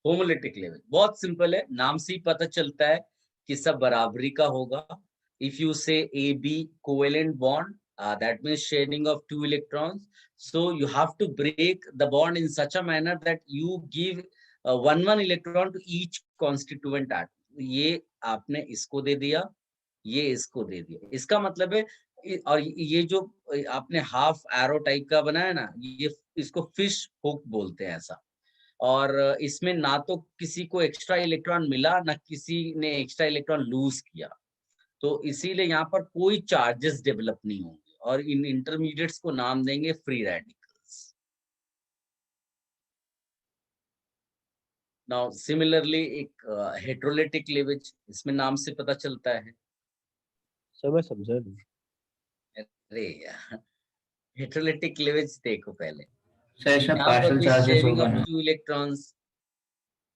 Speaker 1: Homolytic cleavage बहुत सिंपल है, नाम से ही पता चलता है कि सब बराबरी का होगा। इफ यू से AB covalent bond, that means sharing of 2 electrons, so you have to break the bond in such a manner that you give 1 electron to each constituent atom। ये आपने इसको दे दिया, ये इसको दे दिया, इसका मतलब है। और ये जो आपने हाफ एरो टाइप का बनाया ना, ये इसको फिश हुक बोलते हैं ऐसा। और इसमें ना तो किसी को एक्स्ट्रा इलेक्ट्रॉन मिला, ना किसी ने एक्स्ट्रा इलेक्ट्रॉन लूज किया, तो इसीलिए यहाँ पर कोई चार्जेस डेवलप नहीं होंगे और इन इंटरमीडिएट्स को नाम देंगे फ्री रेडिकल्स। नाउ सिमिलरली एक हेटेरोलिटिक क्लीवेज, इसमें नाम से पता चलता है।
Speaker 9: सर मैं समझा नहीं।
Speaker 1: अरे यार, हेटेरोलिटिक क्लीवेज देखो पहले।
Speaker 8: सर इसमें पार्शियल चार्जेस होगा ना?
Speaker 1: 2 electrons.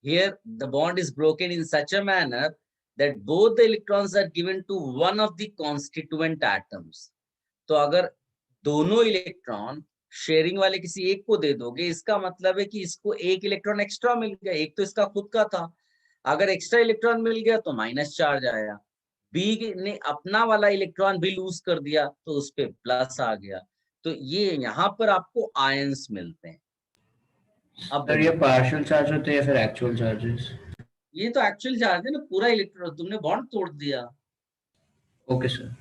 Speaker 1: Here the bond is broken in such a manner that both the electrons are given to one of the constituent atoms. तो अगर दोनों इलेक्ट्रॉन शेयरिंग वाले किसी एक को दे दोगे, इसका मतलब है कि इसको एक इलेक्ट्रॉन एक्स्ट्रा मिल गया, एक तो इसका खुद का था। अगर एक्स्ट्रा इलेक्ट्रॉन मिल गया तो माइनस चार्ज आया, बी ने अपना वाला इलेक्ट्रॉन भी लूज कर दिया तो उस पे प्लस आ गया। तो ये यहाँ पर आपको आयंस मिलते हैं। अब
Speaker 8: सर ये पार्शियल चार्ज होते हैं या फिर एक्चुअल चार्जेस?
Speaker 1: ये तो एक्चुअल चार्ज है ना, पूरा इलेक्ट्रॉन तुमने बॉन्ड तोड़ दिया।
Speaker 8: Okay sir.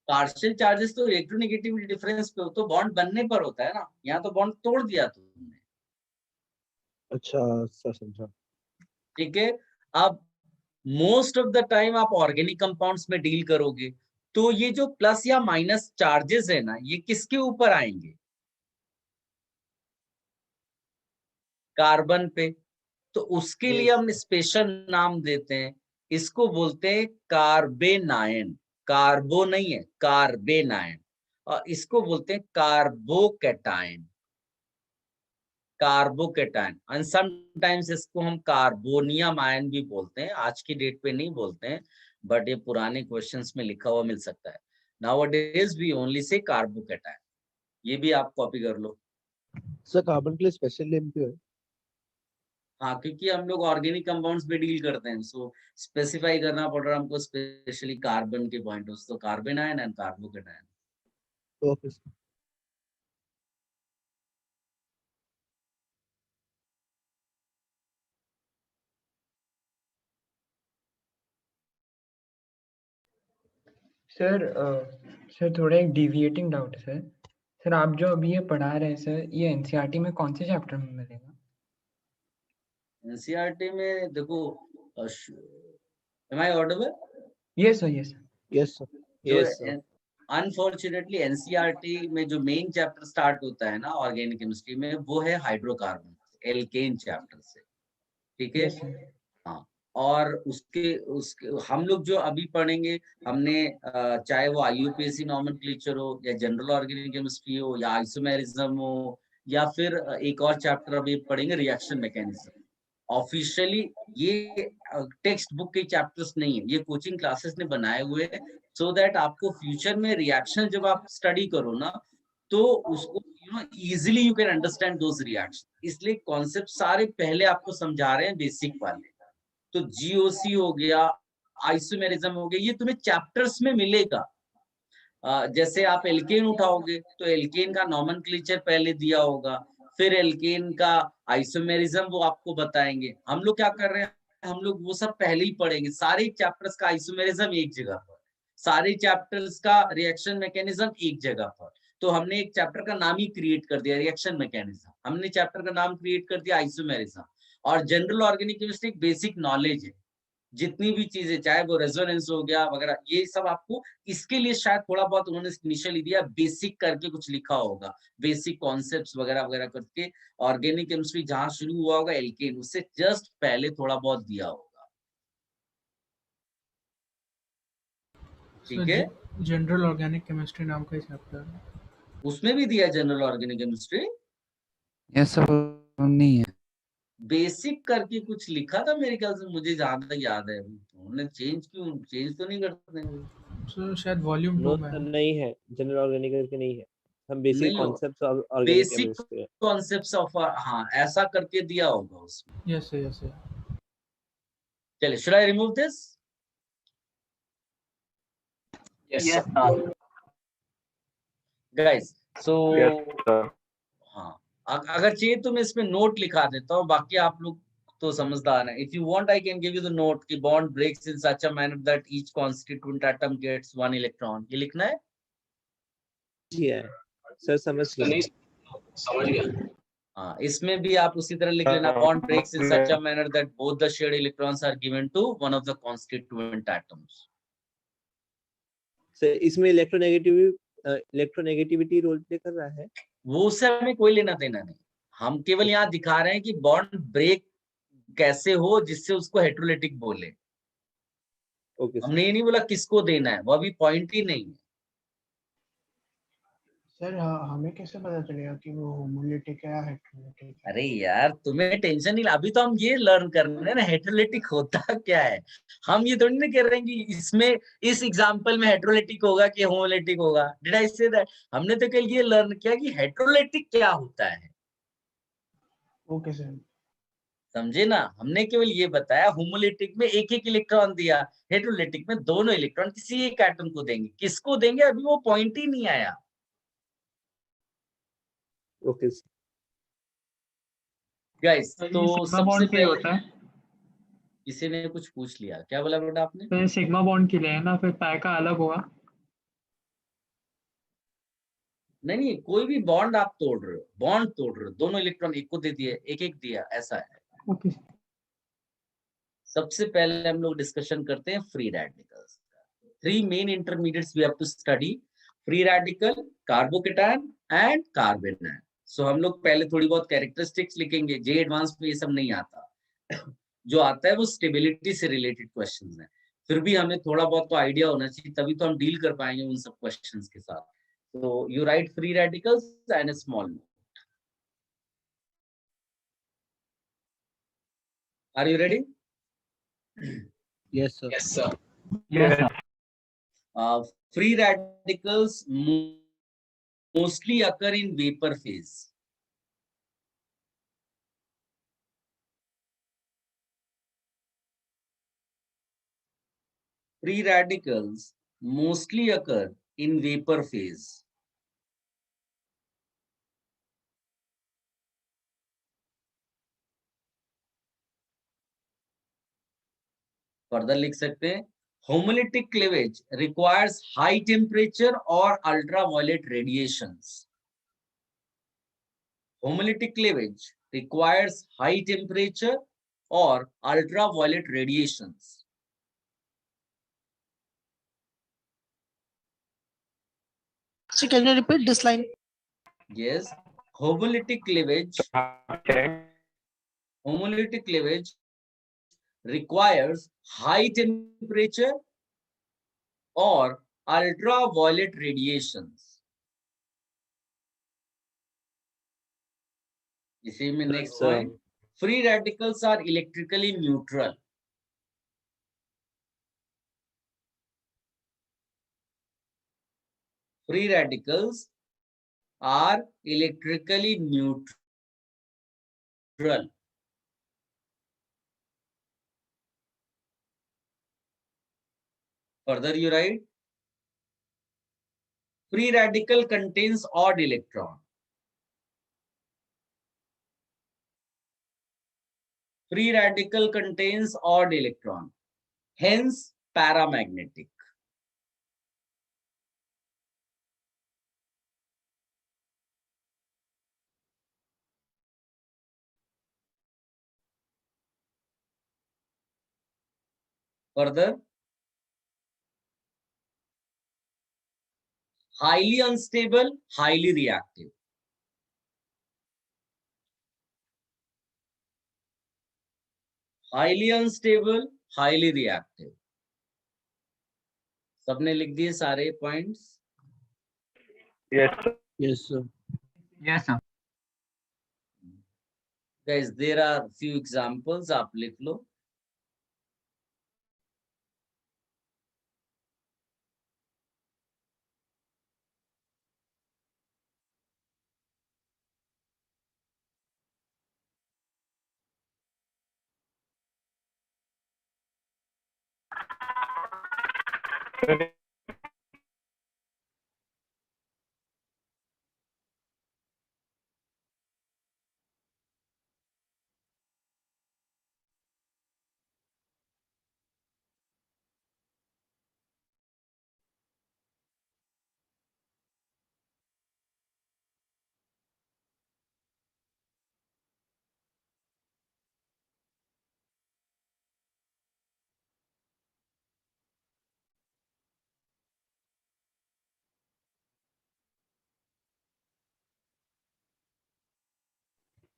Speaker 1: पार्शियल चार्जेस तो इलेक्ट्रोनेगेटिविटी डिफरेंस पे तो बॉन्ड बनने पर होता है ना, यहाँ तो बॉन्ड तोड़ दिया तुमने।
Speaker 9: अच्छा सर समझा।
Speaker 1: ठीक है, अब मोस्ट ऑफ द टाइम आप ऑर्गेनिक कंपाउंड्स में डील करोगे, तो ये जो प्लस या माइनस चार्जेस है ना, ये किसके ऊपर आएंगे? कार्बन पे। तो उसके लिए हम स्पेशल नाम देते हैं, इसको बोलते हैं कार्बेनायन। कार्बो नहीं है, कार्बेनायन। और इसको बोलते हैं कार्बोकैटायन। कार्बोकैटायन एंड समटाइम्स इसको हम कार्बोनियम आयन भी बोलते हैं। आज की डेट पे नहीं बोलते हैं, बट ये पुराने क्वेश्चंस में लिखा हुआ मिल सकता है। Nowadays we only say carbocation. ये भी आप कॉपी कर लो।
Speaker 9: सर कार्बन के लिए स्पेशल नेम क्यों है?
Speaker 1: हाँ, क्योंकि हम लोग ऑर्गेनिक कंपाउंड्स पे डील करते हैं, सो स्पेसिफाई करना पड़ रहा है हमको, स्पेशली कार्बन के पॉइंट ऑफ, तो carbanion and carbocation.
Speaker 9: Okay sir.
Speaker 5: Sir थोड़ा एक डिविएटिंग डाउट है सर। आप जो अभी ये पढ़ा रहे हैं सर, ये एनसीईआरटी में कौन से चैप्टर में मिलेगा?
Speaker 1: एनसीईआरटी में देखो, am I audible?
Speaker 5: Yes sir, yes sir.
Speaker 9: Yes sir, yes sir.
Speaker 1: Unfortunately NCERT में जो मेन चैप्टर स्टार्ट होता है ना ऑर्गेनिक केमिस्ट्री में, वो है हाइड्रोकार्बन, एल्केन चैप्टर से। ठीक है, हाँ। और उसके हम लोग जो अभी पढ़ेंगे, हमने चाहे वो आईयूपीएसी नॉमेनक्लेचर हो, या जनरल ऑर्गेनिक केमिस्ट्री हो, या आइसोमेरिज्म हो, या फिर एक और चैप्टर अभी पढ़ेंगे रिएक्शन मैकेनिज्म। ऑफिशियली ये टेक्स्ट बुक के चैप्टर्स नहीं है, ये कोचिंग क्लासेस ने बनाए हुए हैं, सो दैट आपको फ्यूचर में रिएक्शन जब आप स्टडी करो ना, तो उसको easily you can understand those reaction. इसलिए कॉन्सेप्ट सारे पहले आपको समझा रहे हैं, बेसिक वाले। तो जीओसी हो गया, आइसोमेरिज्म हो गया, ये तुम्हें चैप्टर्स में मिलेगा। जैसे आप एल्केन उठाओगे तो एल्केन का नॉमेनक्लेचर पहले दिया होगा, फिर एल्केन का आइसोमेरिज्म वो आपको बताएंगे। हम लोग क्या कर रहे हैं, हम लोग वो सब पहले ही पढ़ेंगे। सारे चैप्टर्स का आइसोमेरिज्म एक जगह पर, सारे चैप्टर्स का रिएक्शन मैकेनिज्म एक जगह पर। तो हमने एक चैप्टर का नाम ही क्रिएट कर दिया रिएक्शन मैकेनिज्म, हमने चैप्टर का नाम क्रिएट कर दिया आइसोमेरिज्म। और जनरल ऑर्गेनिक केमिस्ट्री एक बेसिक नॉलेज है, जितनी भी चीजें, चाहे वो रेजोनेंस हो गया वगैरह, ये सब आपको इसके लिए शायद थोड़ा बहुत उन्होंने इनिशियली दिया, बेसिक करके कुछ लिखा होगा, बेसिक कॉन्सेप्ट्स वगैरह वगैरह करके। ऑर्गेनिक केमिस्ट्री जहां शुरू हुआ होगा एल्केन, उससे जस्ट पहले थोड़ा बहुत दिया होगा। ठीक है,
Speaker 4: जनरल ऑर्गेनिक केमिस्ट्री नाम का चैप्टर है,
Speaker 1: उसमें भी दिया जनरल ऑर्गेनिक केमिस्ट्री।
Speaker 3: ये सब नहीं है,
Speaker 1: बेसिक करके कुछ लिखा था मेरे ख्याल से, मुझे जहां तक याद है। उन्होंने चेंज तो नहीं करते हैं।
Speaker 4: सो शायद वॉल्यूम 2 में
Speaker 9: नहीं है, जनरल ऑर्गेनिक करके नहीं है, हम basic concepts of organic
Speaker 1: basic
Speaker 9: chemistry,
Speaker 1: concepts of, हाँ ऐसा करके दिया होगा उसमें।
Speaker 4: Yes yes.
Speaker 1: चलिए, should I remove this?
Speaker 8: Yes sir.
Speaker 1: Guys, so हाँ, अगर चाहिए तो मैं इसमें नोट लिखा देता हूँ, बाकी आप लोग तो समझदार है। If you want I can give you the note कि bond breaks in such a manner that each constituent atom gets 1 electron. ये लिखना है
Speaker 9: जी है सर, समझ गया।
Speaker 1: हाँ, इसमें भी आप उसी तरह लिख लेना, bond breaks in such a manner that both the shared electrons are given to one of the constituent atoms.
Speaker 9: Sir इसमें इलेक्ट्रोनेगेटिविटी रोल प्ले कर रहा है?
Speaker 1: वो उससे हमें कोई लेना देना नहीं, हम केवल यहाँ दिखा रहे हैं कि बॉन्ड ब्रेक कैसे हो जिससे उसको हेटेरोलिटिक बोले। हमने ये नहीं बोला किसको देना है, वो अभी पॉइंट ही नहीं है।
Speaker 13: सर हमें कैसे पता चलेगा कि वो होमोलिटिक है या हेटेरोलिटिक?
Speaker 1: अरे यार, तुम्हें टेंशन नहीं, अभी तो हम ये लर्न कर रहे हैं ना हेटेरोलिटिक होता क्या है। हम ये थोड़ी ना कह रहे हैं कि इसमें इस एग्जांपल में हेटेरोलिटिक होगा कि होमोलिटिक होगा। Did I say that? हमने तो कल ये लर्न किया कि हेटेरोलिटिक क्या होता है।
Speaker 13: ओके सर,
Speaker 1: समझे ना, हमने केवल ये बताया होमोलिटिक में एक एक इलेक्ट्रॉन दिया, हेटेरोलिटिक में दोनों इलेक्ट्रॉन किसी एक एटम को देंगे। किसको देंगे अभी वो पॉइंट ही नहीं आया।
Speaker 9: ओके
Speaker 1: गाइस, तो सबसे
Speaker 12: पहले होता है,
Speaker 1: किसी ने कुछ पूछ लिया, क्या बोला बेटा आपने?
Speaker 12: तो सिग्मा बॉन्ड के लिए है ना, फिर पाई का अलग होगा।
Speaker 1: नहीं, कोई भी बॉन्ड आप तोड़ रहे हो, बॉन्ड तोड़ रहे हो, दोनों इलेक्ट्रॉन एक को दे दिए, एक एक दिया, ऐसा है।
Speaker 13: ओके
Speaker 1: सबसे पहले हम लोग डिस्कशन करते हैं free radicals. 3 main intermediates we have to study, free radical, carbocation and carbanion. So हम लोग पहले थोड़ी बहुत कैरेक्टरिस्टिक्स लिखेंगे, जे एडवांस में ये सब नहीं आता। जो आता है वो स्टेबिलिटी से रिलेटेड क्वेश्चंस हैं। फिर भी हमें थोड़ा बहुत तो आइडिया होना चाहिए, तभी तो हम डील कर पाएंगे उन सब क्वेश्चंस के साथ। So you write free radicals and a small note. Are you ready?
Speaker 9: Yes, sir.
Speaker 2: Yes, sir.
Speaker 12: Yes, sir.
Speaker 1: Free radicals mostly occur in vapor phase. Free radicals mostly occur in vapor phase. Further लिख सकते हैं, homolytic cleavage requires high temperature or ultraviolet radiations. Homolytic cleavage requires high temperature or ultraviolet radiations.
Speaker 13: So can you repeat this line?
Speaker 1: Yes, homolytic cleavage requires high temperature or ultraviolet radiations. इसी में next point, free radicals are electrically neutral. Free radicals are electrically neutral. Further you write, free radical contains odd electron. Free radical contains odd electron, hence paramagnetic. Further, highly unstable, highly reactive. Highly unstable, highly reactive. सबने लिख दिए सारे points?
Speaker 11: Yes, sir.
Speaker 9: Yes, sir.
Speaker 12: Yes, sir.
Speaker 1: Guys, there are few examples, आप लिख लो.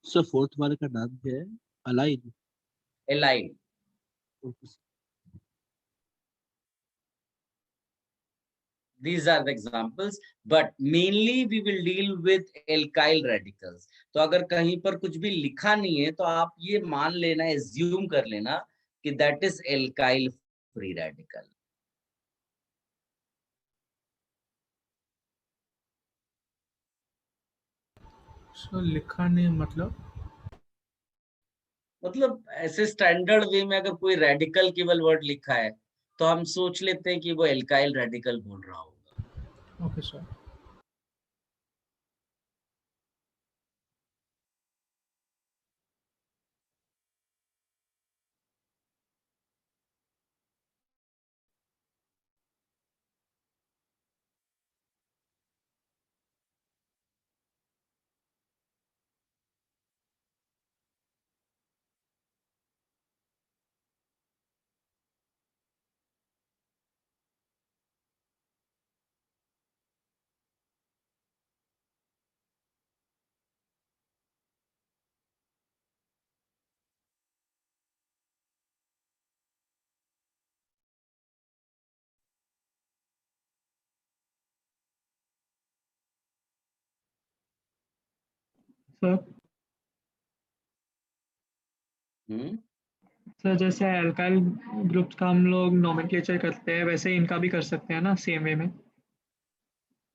Speaker 9: सर फोर्थ वाले का नाम क्या है? Align.
Speaker 1: Align. These are the examples, but mainly we will deal with alkyl radicals. तो अगर कहीं पर कुछ भी लिखा नहीं है तो आप ये मान लेना, assume कर लेना कि that is alkyl free radical.
Speaker 4: So लिखा नहीं
Speaker 1: मतलब ऐसे स्टैंडर्ड वे में अगर कोई रेडिकल केवल वर्ड लिखा है तो हम सोच लेते हैं कि वो एल्काइल रेडिकल बोल रहा होगा.
Speaker 4: Okay, sir.
Speaker 12: सर
Speaker 1: हम्म
Speaker 12: सर जैसे अल्काइल ग्रुप्स का हम लोग नोमेनक्लेचर करते हैं वैसे इनका भी कर सकते हैं ना सेम वे में।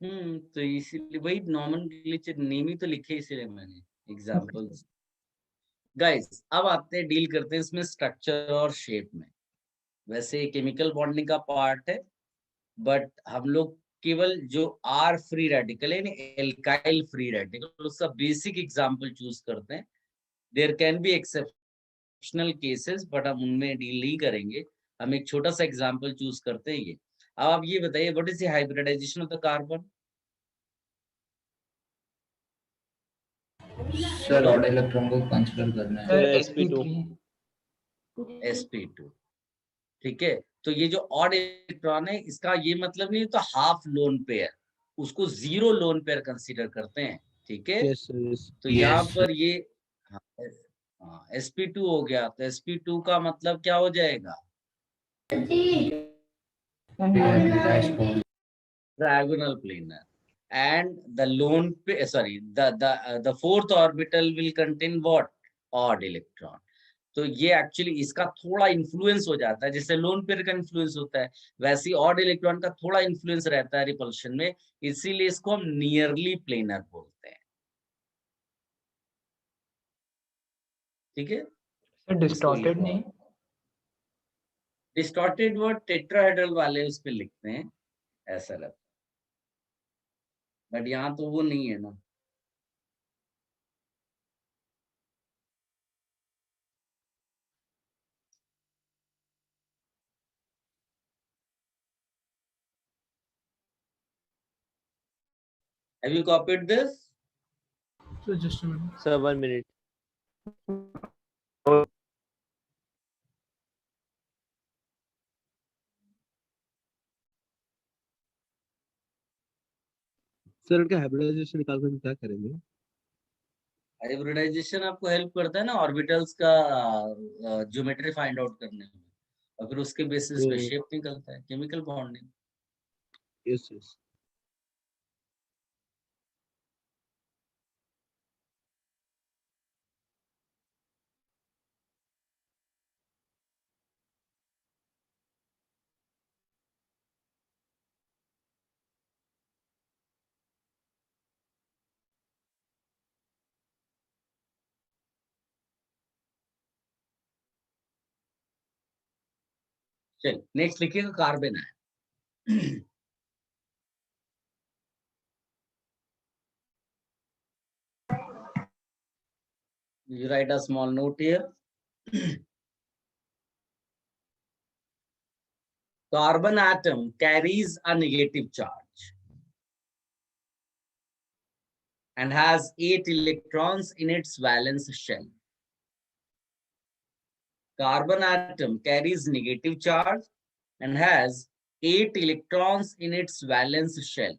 Speaker 1: तो इसीलिए वही नॉमेनक्लेचर नेम ही तो लिखे, इसीलिए मैंने एग्जांपल्स। गाइस अब आते हैं, डील करते हैं इसमें स्ट्रक्चर और शेप में। वैसे केमिकल बॉन्डिंग का पार्ट है, बट हम लोग केवल जो आर फ्री रेडिकल है, एल्काइल फ्री रेडिकल, उसका बेसिक एग्जांपल चूज करते हैं। There can be exceptional cases, but हम उनमें डील नहीं करेंगे। हम एक छोटा सा एग्जांपल चूज करते हैं ये। अब आप ये बताइए, what is the hybridisation of the carbon?
Speaker 8: Sir odd electron को कंसीडर करना है।
Speaker 9: सर sp2
Speaker 1: sp2, ठीक है। तो ये जो ऑड इलेक्ट्रॉन है, इसका ये मतलब नहीं तो हाफ लोन पेयर, उसको जीरो लोन पेयर कंसीडर करते हैं, ठीक है।
Speaker 9: यस सर यस
Speaker 1: तो यहाँ पर ये हाँ, sp2 हो गया, तो sp2 का मतलब क्या हो जाएगा? Diagonal planar, and the lone pair, sorry, the fourth orbital will contain what? Odd electron. तो ये एक्चुअली इसका थोड़ा इन्फ्लुएंस हो जाता है, जैसे लोन पेयर का इन्फ्लुएंस होता है, वैसे ही ऑड इलेक्ट्रॉन का थोड़ा इन्फ्लुएंस रहता है रिपल्शन में, इसीलिए इसको हम नियरली प्लेनर बोलते हैं, ठीक है।
Speaker 5: सर डिस्टॉर्टेड नहीं?
Speaker 1: डिस्टॉर्टेड वर्ड टेट्राहेड्रल वाले उस पे लिखते हैं, ऐसा रहता है, बट यहाँ तो वो नहीं है ना। Have you copied this?
Speaker 4: So just a minute.
Speaker 9: Sir 1 minute। Sir इनका हाइब्रिडाइजेशन निकाल कर क्या करेंगे?
Speaker 1: हाइब्रिडाइजेशन आपको हेल्प करता है ना ऑर्बिटल्स का ज्योमेट्री फाइंड आउट करने में, और फिर उसके बेसिस पे शेप निकलता है, केमिकल बॉन्डिंग।
Speaker 9: Yes yes.
Speaker 1: चल नेक्स्ट लिखिएगा, कार्बन है। You write a small note here. Carbon atom carries a negative charge and has 8 electrons in its valence shell. Carbon atom carries negative charge and has 8 electrons in its valence shell.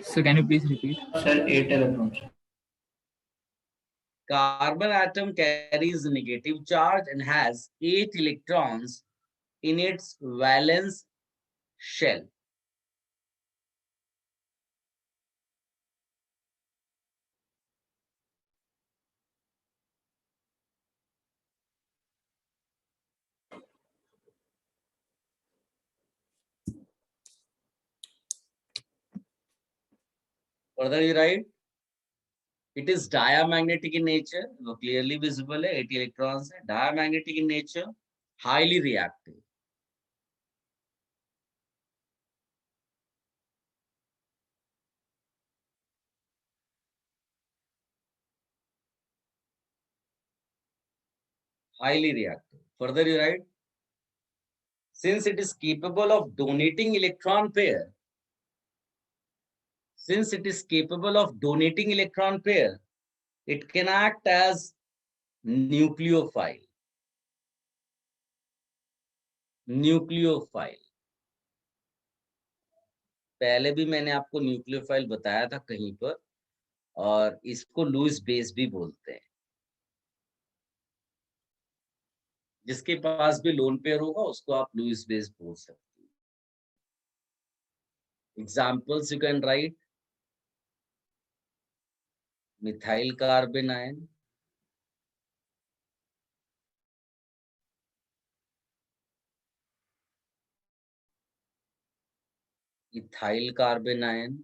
Speaker 12: So can you please repeat?
Speaker 8: Sir 8 electrons.
Speaker 1: Carbon atom carries negative charge and has 8 electrons in its valence shell. Further you write, it is diamagnetic in nature, clearly visible, 80 electrons, diamagnetic in nature, highly reactive. Highly reactive. Further you write, since it is capable of donating electron pair, it can act as nucleophile. पहले भी मैंने आपको न्यूक्लियोफाइल बताया था कहीं पर, और इसको लुईस बेस भी बोलते हैं। जिसके पास भी लोन पेयर होगा उसको आप लुईस बेस बोल सकते हैं। Examples you can write: methyl carbon ion, ethyl carbon ion,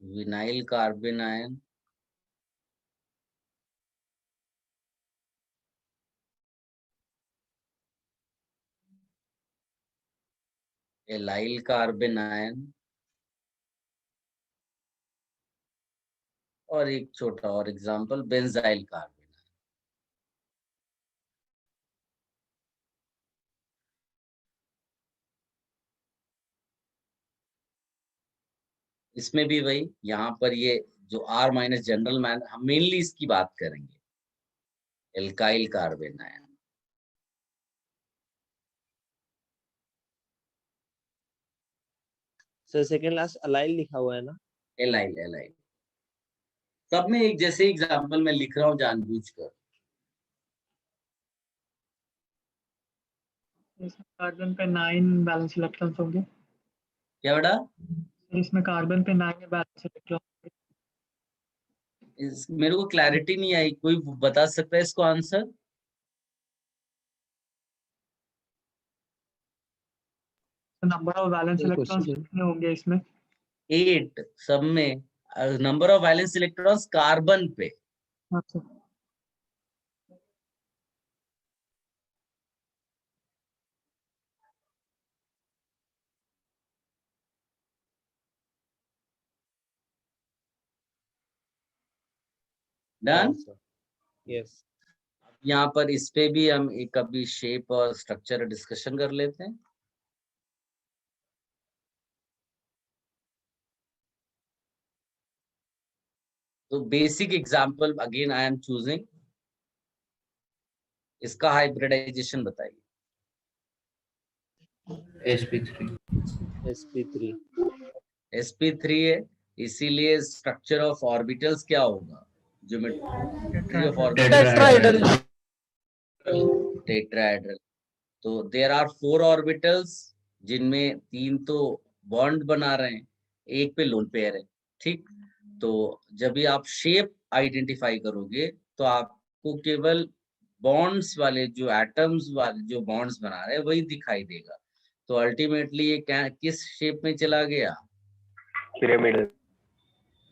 Speaker 1: vinyl carbon ion, allyl carbon ion, और एक छोटा और एग्जांपल बेंजाइल कार्बन। इसमें भी वही, यहाँ पर ये जो R माइनस जनरल मैन, हम मेनली इसकी बात करेंगे, alkyl carbon ion.
Speaker 9: Sir second last allyl लिखा हुआ है ना?
Speaker 1: एलाइल, एलाइल सब में एक जैसे एग्जांपल मैं लिख रहा हूँ जानबूझकर।
Speaker 12: इसमें कार्बन पे 9 बैलेंस इलेक्ट्रॉन्स होंगे।
Speaker 1: क्या बेटा?
Speaker 12: इसमें कार्बन पे 9 बैलेंस इलेक्ट्रॉन।
Speaker 1: मेरे को क्लैरिटी नहीं आई, कोई बता सकता है इसको answer?
Speaker 12: Number of valence electrons कितने होंगे इसमें?
Speaker 1: 8 सब में। Number of valence electrons carbon पे।
Speaker 12: अच्छा,
Speaker 1: डन?
Speaker 9: यस।
Speaker 1: यहाँ पर इस पे भी हम एक अभी शेप और स्ट्रक्चर डिस्कशन कर लेते हैं। तो basic example again I am choosing, इसका हाइब्रिडाइजेशन बताइए। sp3 है, इसीलिए स्ट्रक्चर ऑफ ऑर्बिटल्स क्या होगा? Geometry of orbitals tetrahedral. तो देयर आर 4 ऑर्बिटल्स, जिनमें 3 तो बॉन्ड बना रहे हैं, एक पे लोन पेयर है, ठीक। तो जब भी आप शेप आइडेंटिफाई करोगे तो आपको केवल बॉन्ड्स वाले, जो एटम्स वाले जो बॉन्ड्स बना रहे हैं वही दिखाई देगा। तो अल्टीमेटली ये किस शेप में चला गया?
Speaker 11: पिरामिड।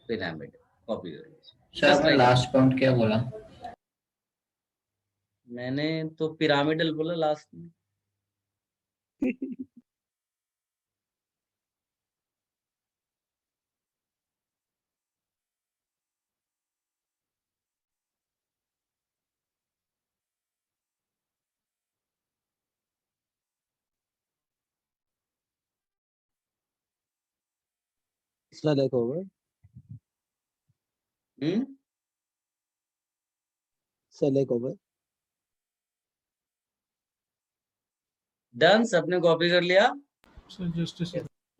Speaker 1: पिरामिड। कॉपी करिए।
Speaker 8: सर लास्ट पॉइंट क्या बोला?
Speaker 1: मैंने तो पिरामिडल बोला लास्ट में।
Speaker 9: Select over. Select over.
Speaker 1: Done, सबने कॉपी कर लिया?
Speaker 4: Just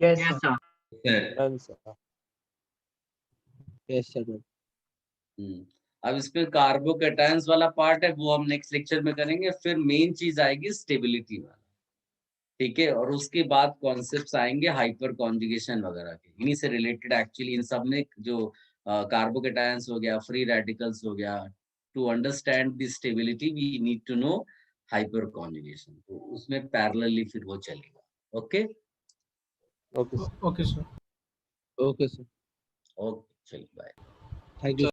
Speaker 5: yes sir.
Speaker 9: Done, sir. Yes, sir.
Speaker 1: अब इसमें कार्बोकैटायंस वाला पार्ट है, वो हम नेक्स्ट लेक्चर में करेंगे। फिर मेन चीज आएगी स्टेबिलिटी वाला, ठीक है। और उसके बाद कॉन्सेप्ट्स आएंगे हाइपर कॉन्जुगेशन वगैरह के, इन्हीं से रिलेटेड एक्चुअली इन सब में जो कार्बोकैटायंस हो गया, फ्री रेडिकल्स हो गया, to understand the stability we need to know hyperconjugation. तो उसमें पैरेलली फिर वो चलेगा। Okay
Speaker 9: Okay, sir.
Speaker 4: Okay sir.
Speaker 9: Okay, sir.
Speaker 1: Okay, चलिए बाय।
Speaker 9: Thank you.